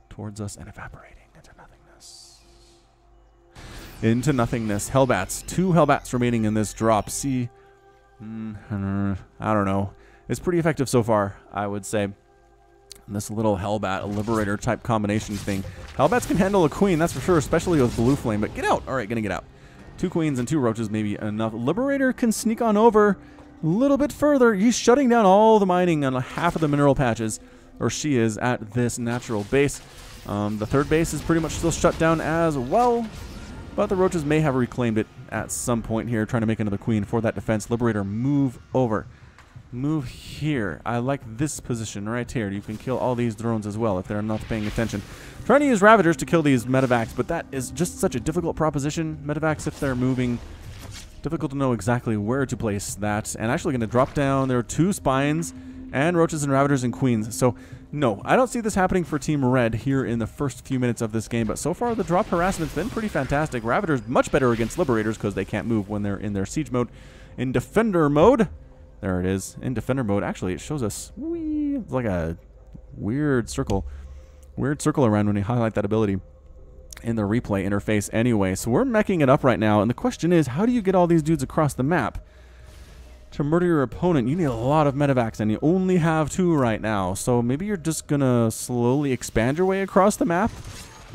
towards us and evaporating into nothingness. Into nothingness. Hellbats. 2 Hellbats remaining in this drop. See, I don't know. It's pretty effective so far, I would say. This little Hellbat, a Liberator type combination thing. Hellbats can handle a Queen, that's for sure, especially with Blue Flame. But get out. All right, gonna get out. 2 Queens and 2 Roaches, maybe enough. Liberator can sneak on over a little bit further. He's shutting down all the mining on half of the mineral patches, or she is, at this natural base. The third base is pretty much still shut down as well, but the Roaches may have reclaimed it at some point here, trying to make another Queen for that defense. Liberator, move over. Move here. I like this position right here. You can kill all these drones as well if they're not paying attention. Trying to use Ravagers to kill these Medivacs, but that is just such a difficult proposition. Medivacs, if they're moving, difficult to know exactly where to place that. And actually going to drop down. There are 2 Spines and Roaches and Ravagers and Queens. So, no, I don't see this happening for Team Red here in the first few minutes of this game. But so far, the drop harassment's been pretty fantastic. Ravagers much better against Liberators because they can't move when they're in their siege mode. In Defender mode... There it is. In Defender mode, actually, it shows us it's like a weird circle. Weird circle around when you highlight that ability in the replay interface anyway. So we're meching it up right now. And the question is, how do you get all these dudes across the map? To murder your opponent, you need a lot of Medivacs, and you only have 2 right now. So maybe you're just going to slowly expand your way across the map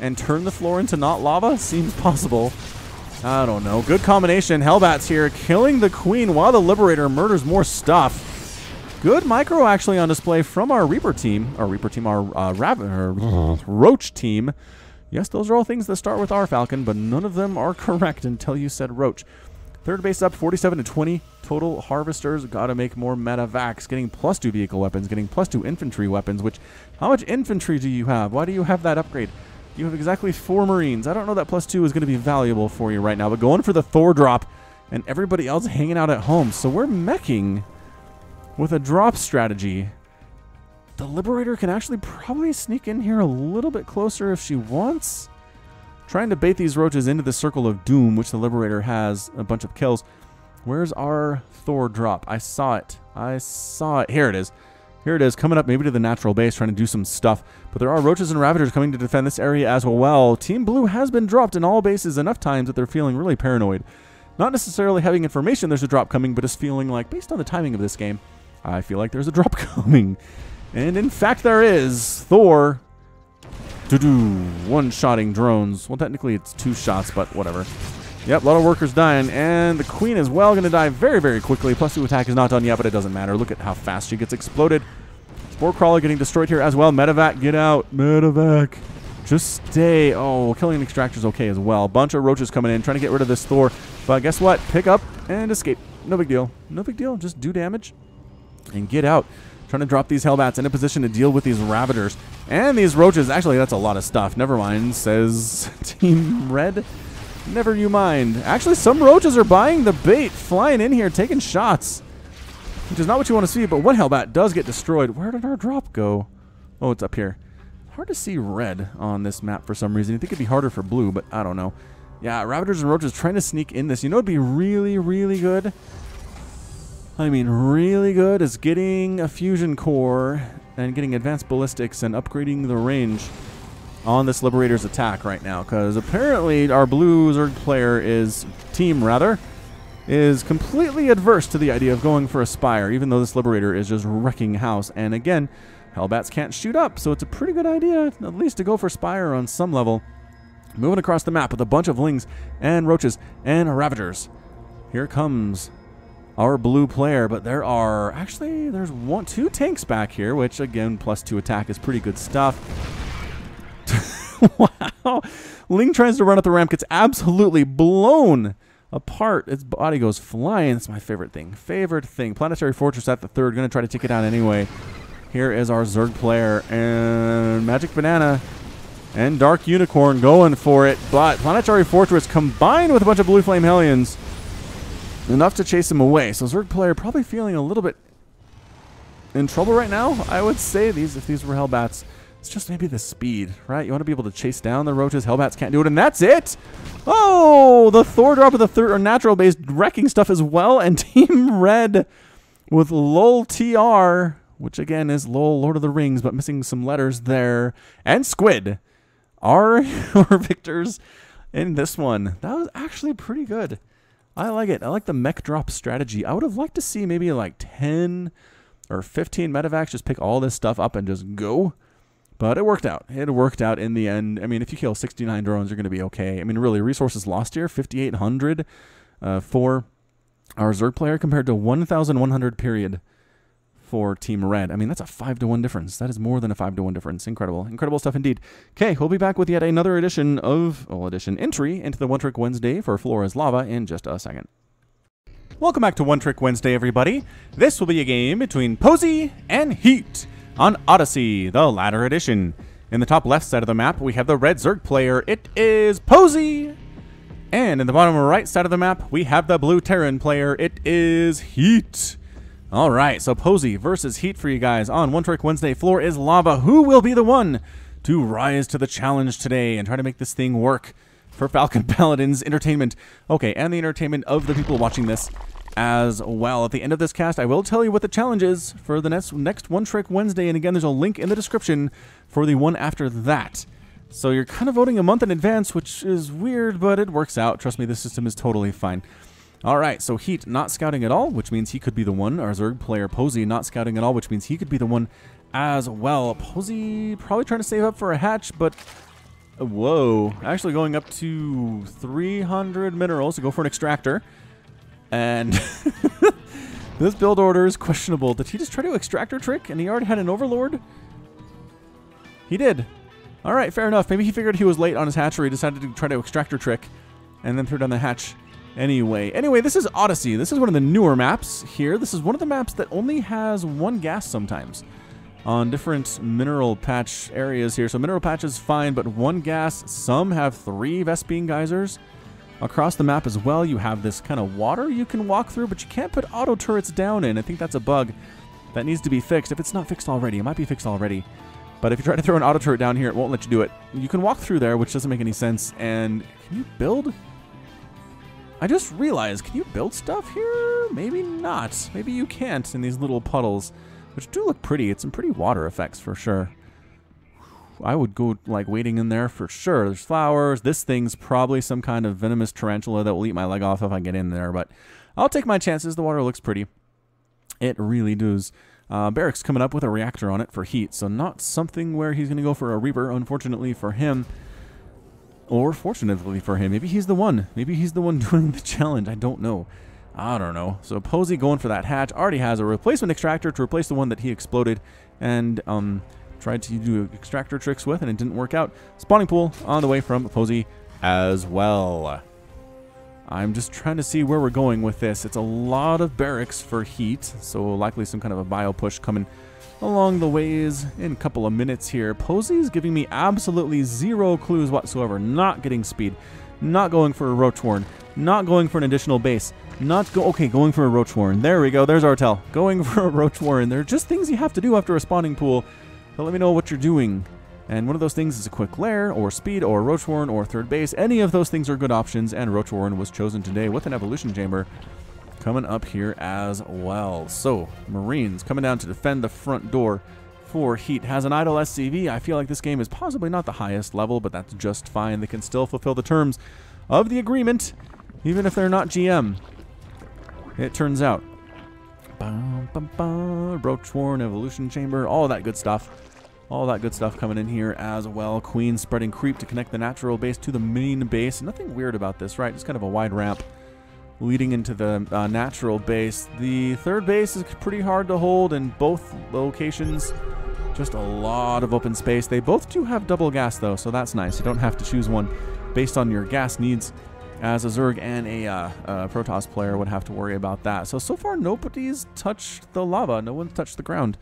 and turn the floor into not lava? Seems possible. I don't know. Good combination. Hellbats here killing the Queen while the Liberator murders more stuff. Good micro actually on display from our Reaper team. Our Roach team. Yes, those are all things that start with R, Falcon, but none of them are correct until you said Roach. Third base up, 47 to 20. Total Harvesters. Got to make more Medivacs. Getting +2 vehicle weapons. Getting +2 infantry weapons, which... How much infantry do you have? Why do you have that upgrade? You have exactly 4 Marines. I don't know that +2 is going to be valuable for you right now, but going for the Thor drop and everybody else hanging out at home. So we're meching with a drop strategy. The Liberator can actually probably sneak in here a little bit closer if she wants. Trying to bait these Roaches into the circle of doom, which the Liberator has a bunch of kills. Where's our Thor drop? I saw it. I saw it. Here it is. Here it is, coming up maybe to the natural base, trying to do some stuff. But there are Roaches and Ravagers coming to defend this area as well. Team Blue has been dropped in all bases enough times that they're feeling really paranoid. Not necessarily having information there's a drop coming, but just feeling like, based on the timing of this game, I feel like there's a drop coming. And in fact, there is. Thor. One-shotting drones. Well, technically it's 2 shots, but whatever. Yep, a lot of workers dying. And the Queen as well going to die very, very quickly. +2 attack is not done yet, but it doesn't matter. Look at how fast she gets exploded. Spore Crawler getting destroyed here as well. Medevac, get out. Medevac. Just stay. Oh, killing an extractor is okay as well. Bunch of roaches coming in, trying to get rid of this Thor. But guess what? Pick up and escape. No big deal. No big deal. Just do damage and get out. Trying to drop these Hellbats in a position to deal with these Ravagers. And these roaches. Actually, that's a lot of stuff. Never mind, says Team Red. Never you mind. Actually, some roaches are buying the bait, flying in here, taking shots. Which is not what you want to see, but one Hellbat does get destroyed. Where did our drop go? Oh, it's up here. Hard to see red on this map for some reason. I think it'd be harder for blue, but I don't know. Yeah, Ravagers and roaches trying to sneak in this. You know, it'd be really, really good. I mean, really good is getting a fusion core and getting advanced ballistics and upgrading the range on this Liberator's attack right now. Because apparently our blue Zerg player is completely adverse to the idea of going for a Spire, even though this Liberator is just wrecking house. And again, Hellbats can't shoot up, so it's a pretty good idea, at least to go for Spire on some level. Moving across the map with a bunch of Lings and Roaches and Ravagers. Here comes our blue player, but there's two tanks back here, which again, +2 attack is pretty good stuff. Wow. Ling tries to run up the ramp, gets absolutely blown apart. Its body goes flying. It's my favorite thing. Planetary Fortress at the third. Going to try to take it down anyway. Here is our Zerg player, and Magic Banana and Dark Unicorn going for it, but Planetary Fortress combined with a bunch of Blue Flame Hellions, enough to chase him away. So Zerg player probably feeling a little bit in trouble right now, I would say. If these were Hellbats, it's just maybe the speed, right? You want to be able to chase down the roaches. Hellbats can't do it, and that's it! Oh, the Thor drop of the third, or natural-based wrecking stuff as well, and Team Red with LOL TR, which again is LOL Lord of the Rings, but missing some letters there, and Squid are your victors in this one. That was actually pretty good. I like it. I like the mech drop strategy. I would have liked to see maybe like 10 or 15 medevacs just pick all this stuff up and just go. But it worked out. It worked out in the end. I mean, if you kill 69 drones, you're going to be okay. I mean, really, resources lost here, 5,800 for our Zerg player compared to 1,100 period for Team Red. I mean, that's a 5-to-1 difference. That is more than a 5-to-1 difference. Incredible. Incredible stuff indeed. Okay, we'll be back with yet another entry into the One Trick Wednesday for Flora's Lava in just a second. Welcome back to One Trick Wednesday, everybody. This will be a game between Posey and Heat on Odyssey, the latter edition. In the top left side of the map, we have the red Zerg player. It is Posey. And in the bottom right side of the map, we have the blue Terran player. It is Heat. All right, so Posey versus Heat for you guys on One Trick Wednesday. Floor is Lava. Who will be the one to rise to the challenge today and try to make this thing work for Falcon Paladin's entertainment? Okay, and the entertainment of the people watching this as well. At the end of this cast, I will tell you what the challenge is for the next One Trick Wednesday. And again, there's a link in the description for the one after that. So you're kind of voting a month in advance, which is weird, but it works out. Trust me, this system is totally fine. All right, so Heat not scouting at all, which means he could be the one. Our Zerg player Posey not scouting at all, which means he could be the one as well. Posey probably trying to save up for a hatch, but whoa, actually going up to 300 minerals to go for an extractor. And this build order is questionable. Did he just try to extractor trick and he already had an overlord? He did. All right, fair enough. Maybe he figured he was late on his hatchery, decided to try to extractor trick, and then threw down the hatch. Anyway, this is Odyssey. This is one of the newer maps here. This is one of the maps that only has one gas sometimes on different mineral patch areas here. So mineral patch is fine, but one gas. Some have 3 Vespene geysers across the map as well. You have this kind of water you can walk through, but you can't put auto turrets down in. I think that's a bug that needs to be fixed. If it's not fixed already, it might be fixed already. But if you try to throw an auto turret down here, it won't let you do it. You can walk through there, which doesn't make any sense. And can you build? I just realized, can you build stuff here? Maybe not. Maybe you can't in these little puddles, which do look pretty. It's some pretty water effects for sure. I would go like wading in there for sure. There's flowers. This thing's probably some kind of venomous tarantula that will eat my leg off if I get in there, but I'll take my chances. The water looks pretty. It really does. Barrack's coming up with a reactor on it for Heat, so not something where he's going to go for a Reaper, unfortunately for him. Or fortunately for him. Maybe he's the one. Maybe he's the one doing the challenge. I don't know. I don't know. So Posey going for that hatch. Already has a replacement extractor to replace the one that he exploded and tried to do extractor tricks with, and it didn't work out. Spawning pool on the way from Posey as well. I'm just trying to see where we're going with this. It's a lot of barracks for heat, so likely some kind of a bio push coming along the ways in a couple of minutes here. Posey's giving me absolutely zero clues whatsoever. Not getting speed. Not going for a Roach Warren. Not going for an additional base. Going for a Roach Warren. There we go. There's our tell. Going for a Roach Warren. They're just things you have to do after a spawning pool. So let me know what you're doing. And one of those things is a quick lair, or speed, or Roach Warren, or third base. Any of those things are good options, and Roach Warren was chosen today with an evolution chamber coming up here as well. So, Marines coming down to defend the front door for heat. Has an idle SCV. I feel like this game is possibly not the highest level, but that's just fine. They can still fulfill the terms of the agreement, even if they're not GM. It turns out. Roach Warren, evolution chamber, all that good stuff. All that good stuff coming in here as well. Queen spreading creep to connect the natural base to the main base. Nothing weird about this, right? Just kind of a wide ramp leading into the natural base. The third base is pretty hard to hold in both locations. Just a lot of open space. They both do have double gas, though, so that's nice. You don't have to choose one based on your gas needs, as a Zerg and a Protoss player would have to worry about that. So far, nobody's touched the lava. No one's touched the ground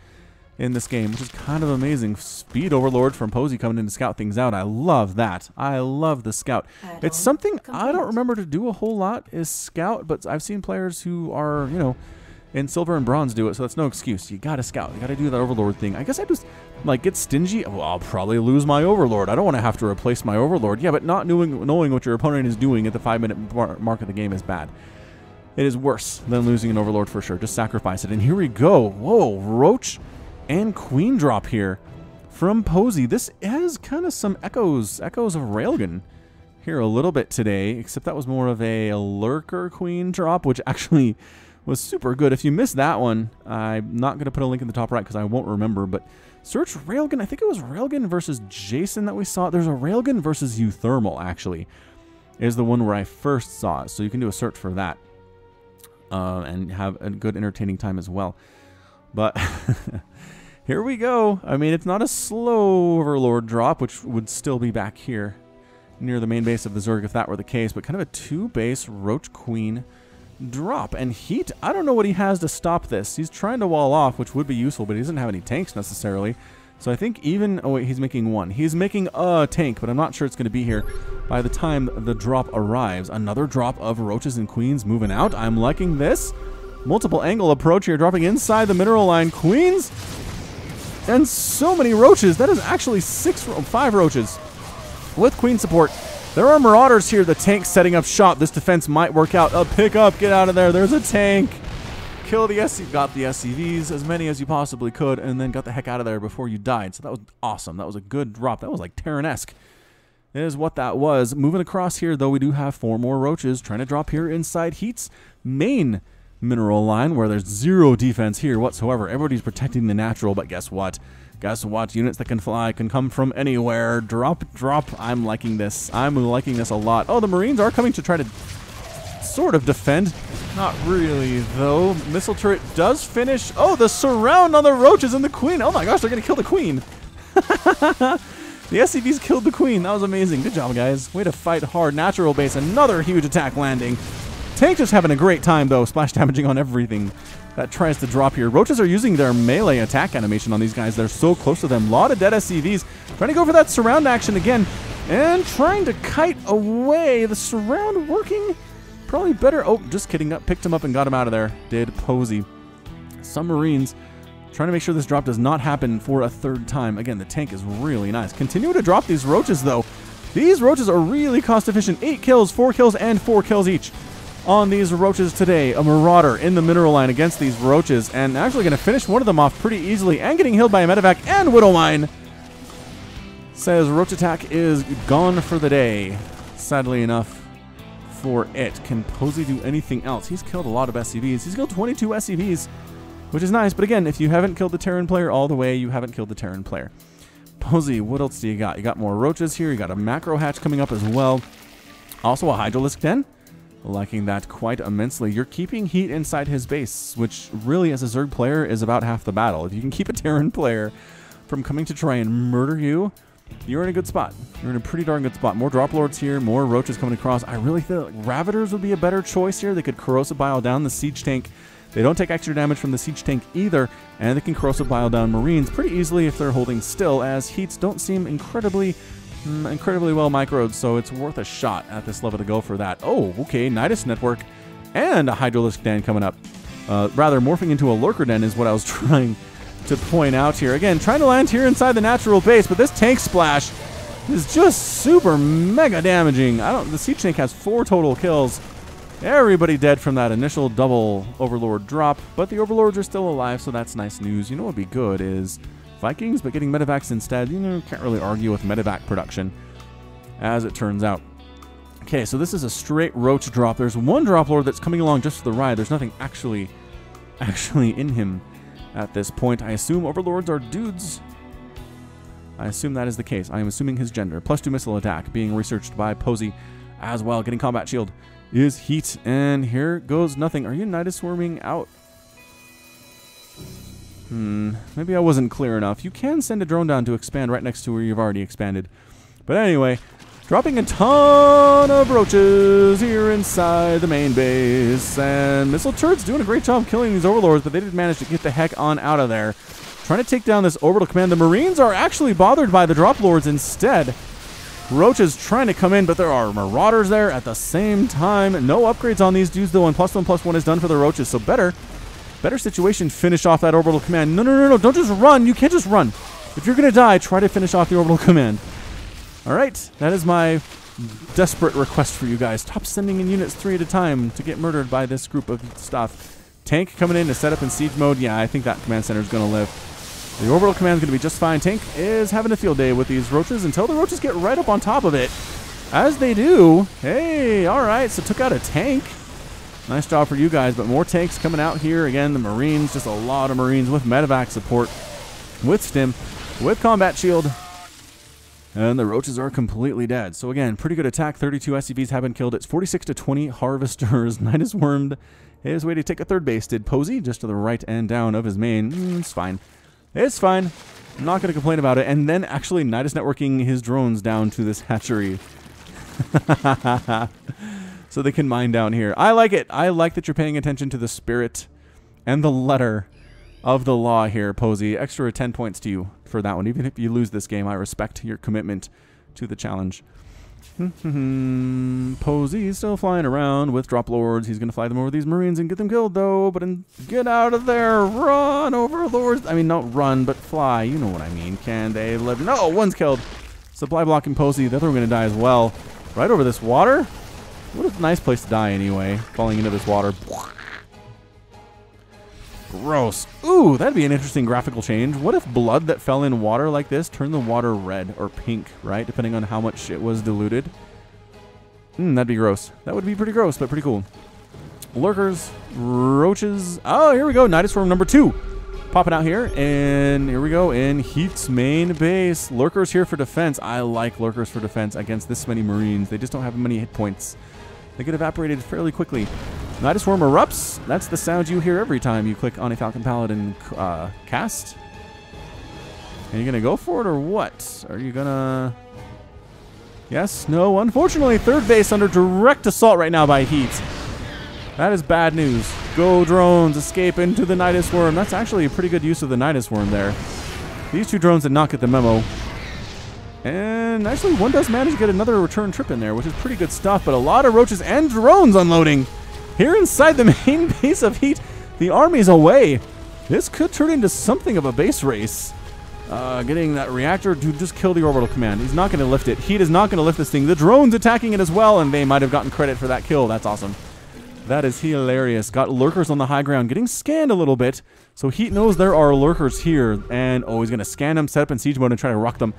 in this game, which is kind of amazing. Speed Overlord from Posey coming in to scout things out. I love that. I love the scout. It's something I don't remember to do a whole lot is scout, but I've seen players who are, you know, in silver and bronze do it, so that's no excuse. You gotta scout. You gotta do that Overlord thing. I guess I just, like, get stingy. Well, I'll probably lose my Overlord. I don't want to have to replace my Overlord. Yeah, but not knowing what your opponent is doing at the 5-minute mark of the game is bad. It is worse than losing an Overlord for sure. Just sacrifice it. And here we go. Whoa, Roach and Queen drop here from Posey. This has kind of some echoes of Railgun here a little bit today, except that was more of a Lurker Queen drop, which actually was super good. If you missed that one, I'm not going to put a link in the top right because I won't remember, but search Railgun. I think it was Railgun versus Jason that we saw. There's a Railgun versus Euthermal, actually, is the one where I first saw it. So you can do a search for that and have a good entertaining time as well. But here we go. I mean, it's not a slow Overlord drop, which would still be back here near the main base of the Zerg if that were the case, but kind of a 2-base Roach Queen drop. And Heat, I don't know what he has to stop this. He's trying to wall off, which would be useful, but he doesn't have any tanks necessarily. So I think even... Oh, wait, he's making one. He's making a tank, but I'm not sure it's going to be here by the time the drop arrives. Another drop of Roaches and Queens moving out. I'm liking this. Multiple angle approach here, dropping inside the mineral line. Queens and so many Roaches. That is actually 5 Roaches with Queen support. There are Marauders here. The tank's setting up shop. This defense might work out. Pick up, get out of there. There's a tank. Kill the SC. Got the SCVs, as many as you possibly could, and then got the heck out of there before you died. So that was awesome. That was a good drop. That was like Terran-esque is what that was. Moving across here, though, we do have 4 more Roaches trying to drop here inside Heat's main mineral line, where there's 0 defense here whatsoever. Everybody's protecting the natural, but guess what? Guess what? Units that can fly can come from anywhere. Drop. I'm liking this. I'm liking this a lot. Oh, the Marines are coming to try to sort of defend. Not really, though. Missile turret does finish. Oh, the surround on the Roaches and the Queen. Oh my gosh, they're going to kill the Queen. The SCVs killed the Queen. That was amazing. Good job, guys. Way to fight hard. Natural base, another huge attack landing. Tank just having a great time, though. Splash damaging on everything that tries to drop here. Roaches are using their melee attack animation on these guys. They're so close to them. A lot of dead SCVs. Trying to go for that surround action again. And trying to kite away. The surround working probably better. Oh, just kidding. Picked him up and got him out of there. Did Posey. Some Marines trying to make sure this drop does not happen for a 3rd time. Again, the tank is really nice. Continue to drop these Roaches, though. These Roaches are really cost efficient. 8 kills, 4 kills, and 4 kills each on these Roaches today. A Marauder in the mineral line against these Roaches, and actually going to finish one of them off pretty easily, and getting healed by a medevac and Widowmine. Says Roach attack is gone for the day. Sadly enough for it. Can Posey do anything else? He's killed a lot of SCVs. He's killed 22 SCVs, which is nice, but again, if you haven't killed the Terran player all the way, you haven't killed the Terran player. Posey, what else do you got? You got more Roaches here. You got a macro hatch coming up as well. Also a Hydralisk Den. Liking that quite immensely. You're keeping heat inside his base, which really, as a Zerg player, is about half the battle. If you can keep a Terran player from coming to try and murder you, you're in a good spot. You're in a pretty darn good spot. More Drop Lords here, more Roaches coming across. I really feel like Ravagers would be a better choice here. They could Corrosive Bile down the Siege Tank. They don't take extra damage from the Siege Tank either, and they can Corrosive Bile down Marines pretty easily if they're holding still, as Heats don't seem incredibly well microed, so it's worth a shot at this level to go for that. Oh, okay, Nidus Network and a Hydralisk Den coming up. Rather, morphing into a Lurker Den is what I was trying to point out here. Again, trying to land here inside the natural base, but this tank splash is just super mega damaging. The Siege Tank has 4 total kills. Everybody dead from that initial double Overlord drop, but the Overlords are still alive, so that's nice news. You know what would be good is Vikings, but getting medevacs instead. You know, can't really argue with medevac production, as it turns out. Okay, so this is a straight Roach drop. There's one Drop Lord that's coming along just for the ride. There's nothing actually in him at this point. I assume Overlords are dudes. I assume that is the case. I am assuming his gender. +2 missile attack being researched by Posey as well. Getting combat shield is heat, and here goes nothing. Are you Nidus Swarming out? Maybe I wasn't clear enough. You can send a drone down to expand right next to where you've already expanded. But anyway, dropping a ton of Roaches here inside the main base. And Missile Turret's doing a great job killing these Overlords, but they did manage to get the heck on out of there. Trying to take down this Orbital Command. The Marines are actually bothered by the Drop Lords instead. Roaches trying to come in, but there are Marauders there at the same time. No upgrades on these dudes, though, and +1/+1 is done for the Roaches, so better situation. Finish off that Orbital Command. No, don't just run. You can't just run. If you're going to die, try to finish off the Orbital Command. All right, that is my desperate request for you guys. Stop sending in units 3 at a time to get murdered by this group of stuff. Tank coming in to set up in siege mode. Yeah, I think that command center is going to live. The Orbital Command is going to be just fine. Tank is having a field day with these Roaches until the Roaches get right up on top of it. As they do. Hey, all right, so took out a tank. Nice job for you guys, but more tanks coming out here. Again, the Marines, just a lot of Marines with medevac support, with stim, with combat shield. And the Roaches are completely dead. So again, pretty good attack. 32 SCVs have been killed. It's 46-20 Harvesters. Nidus wormed his way to take a third base. Did Posey, just to the right and down of his main. It's fine. It's fine. I'm not going to complain about it. And then actually Nidus networking his drones down to this hatchery. So they can mine down here. I like it. I like that you're paying attention to the spirit and the letter of the law here, Posey. Extra 10 points to you for that one. Even if you lose this game, I respect your commitment to the challenge. Posey's still flying around with Drop Lords. He's going to fly them over these Marines and get them killed, though. But get out of there. Run, Overlords. I mean, not run, but fly. You know what I mean. Can they live? No, one's killed. Supply blocking Posey. The other one going to die as well. Right over this water? What a nice place to die anyway. Falling into this water. Gross. Ooh, that'd be an interesting graphical change. What if blood that fell in water like this turned the water red or pink, right? Depending on how much it was diluted. That'd be gross. That would be pretty gross, but pretty cool. Lurkers, Roaches. Oh, here we go. Nidus Swarm number 2. Popping out here. And here we go in Heat's main base. Lurkers here for defense. I like Lurkers for defense against this many Marines. They just don't have many hit points. They get evaporated fairly quickly. Nidus Swarm erupts. That's the sound you hear every time you click on a Falcon Paladin cast. Are you going to go for it or what? Are you going to... Yes? No? Unfortunately, third base under direct assault right now by Heat. That is bad news. Go drones. Escape into the Nidus Swarm. That's actually a pretty good use of the Nidus Swarm there. These two drones did not get the memo. And actually, one does manage to get another return trip in there, which is pretty good stuff. But a lot of Roaches and drones unloading here inside the main base of Heat. The army's away. This could turn into something of a base race. Getting that reactor to just kill the Orbital Command. He's not going to lift it. Heat is not going to lift this thing. The drone's attacking it as well, and they might have gotten credit for that kill. That's awesome. That is hilarious. Got Lurkers on the high ground, getting scanned a little bit. So Heat knows there are Lurkers here. And, oh, he's going to scan them, set up in siege mode, and try to rock them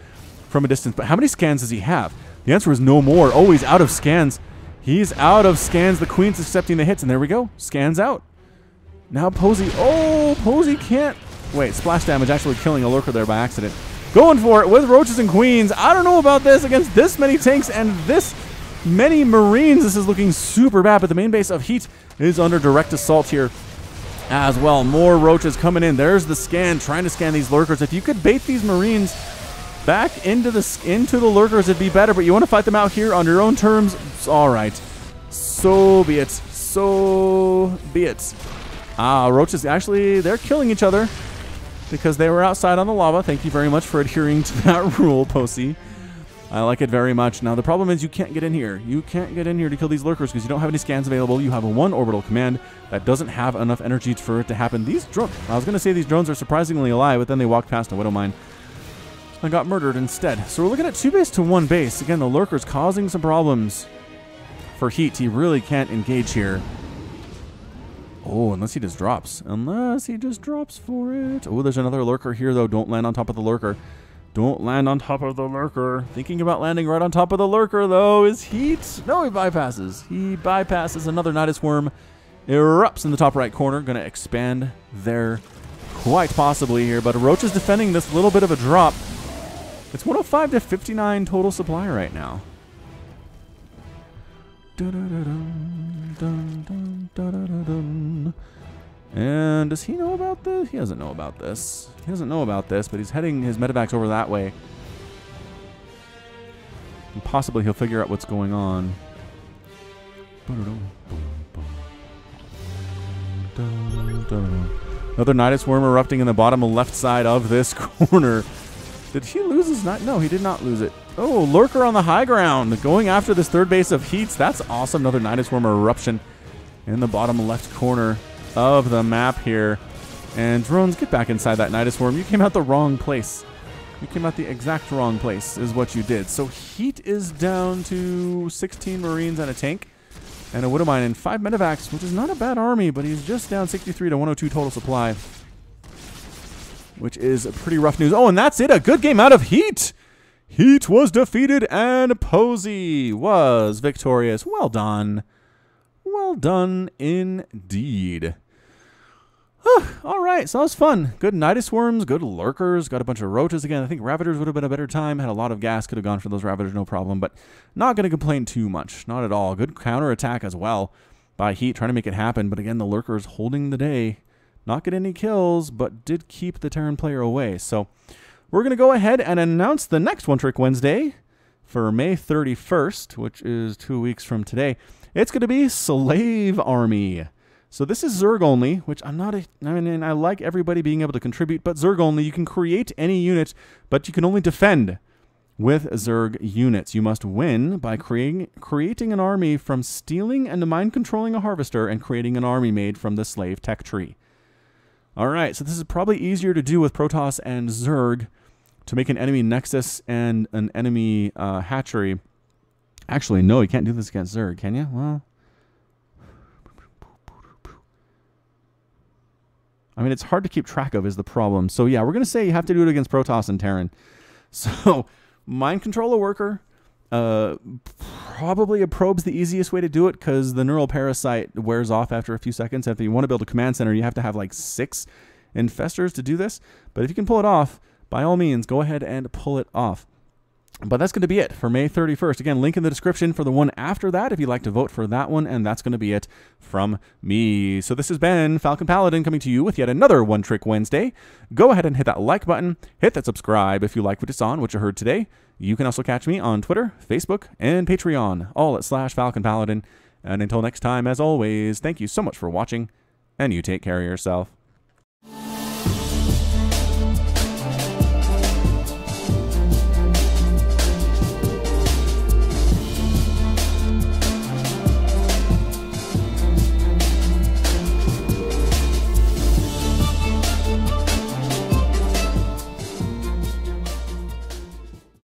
from a distance. But how many scans does he have? The answer is no more. Oh, he's out of scans. He's out of scans. The Queen's accepting the hits, and there we go. Scans out. Now Posey. Oh, Posey can't. Wait, splash damage actually killing a Lurker there by accident. Going for it with Roaches and Queens. I don't know about this against this many tanks and this many Marines. This is looking super bad, but the main base of Heat is under direct assault here as well. More roaches coming in. There's the scan, trying to scan these lurkers. If you could bait these Marines back into the lurkers, it'd be better, but you want to fight them out here on your own terms. All right. So be it. So be it. Roaches, actually, they're killing each other because they were outside on the lava. Thank you very much for adhering to that rule, Posey. I like it very much. Now, the problem is you can't get in here. You can't get in here to kill these lurkers because you don't have any scans available. You have a 1 orbital command that doesn't have enough energy for it to happen. These drones, I was going to say these drones are surprisingly alive, but then they walked past a Widow Mine and got murdered instead. So we're looking at 2 base to 1 base. Again, the lurker's causing some problems for Heat. He really can't engage here. Oh, unless he just drops. Unless he just drops for it. Oh, there's another lurker here, though. Don't land on top of the lurker. Don't land on top of the lurker. Thinking about landing right on top of the lurker, though, is Heat. No, he bypasses. He bypasses. Another Nidus Worm erupts in the top right corner. Going to expand there quite possibly here. But Roach is defending this little bit of a drop. It's 105 to 59 total supply right now. And does he know about this? He doesn't know about this. He doesn't know about this, but he's heading his medevacs over that way. And possibly he'll figure out what's going on. Another Nidus Worm erupting in the bottom left side of this corner. Did he lose his Nidus? No, he did not lose it. Oh, lurker on the high ground. Going after this 3rd base of Heats. That's awesome. Another Nidus Worm eruption in the bottom left corner of the map here. And drones, get back inside that Nidus Worm. You came out the wrong place. You came out the exact wrong place is what you did. So Heat is down to 16 Marines and a tank and a Widow Mine and 5 medevacs, which is not a bad army, but he's just down 63 to 102 total supply, which is pretty rough news. Oh, and that's it. A good game out of Heat. Heat was defeated and Posey was victorious. Well done. Well done indeed. All right, so that was fun. Good Nidus Worms, good lurkers, got a bunch of roaches again. I think Ravagers would have been a better time. Had a lot of gas, could have gone for those Ravagers, no problem. But not going to complain too much, not at all. Good counterattack as well by Heat, trying to make it happen. But again, the lurkers holding the day. Not get any kills, but did keep the Terran player away. So we're going to go ahead and announce the next One Trick Wednesday for May 31st, which is 2 weeks from today. It's going to be Slave Army. So this is Zerg only, which I mean, I like everybody being able to contribute, but Zerg only. You can create any unit, but you can only defend with Zerg units. You must win by creating an army from stealing and mind controlling a harvester and creating an army made from the slave tech tree. All right, so this is probably easier to do with Protoss and Zerg to make an enemy nexus and an enemy hatchery. Actually, no, you can't do this against Zerg, can you? Well, I mean, it's hard to keep track of is the problem. So yeah, we're going to say you have to do it against Protoss and Terran. So mind control a worker. Probably a probe's the easiest way to do it because the neural parasite wears off after a few seconds. If you want to build a command center, you have to have like 6 infestors to do this. But if you can pull it off, by all means, go ahead and pull it off. But that's going to be it for May 31st. Again, link in the description for the one after that if you'd like to vote for that one. And that's going to be it from me. So this has been Falcon Paladin coming to you with yet another One Trick Wednesday. Go ahead and hit that like button. Hit that subscribe if you like what you saw and what you heard today. You can also catch me on Twitter, Facebook, and Patreon, all at /Falcon Paladin. And until next time, as always, thank you so much for watching, and you take care of yourself.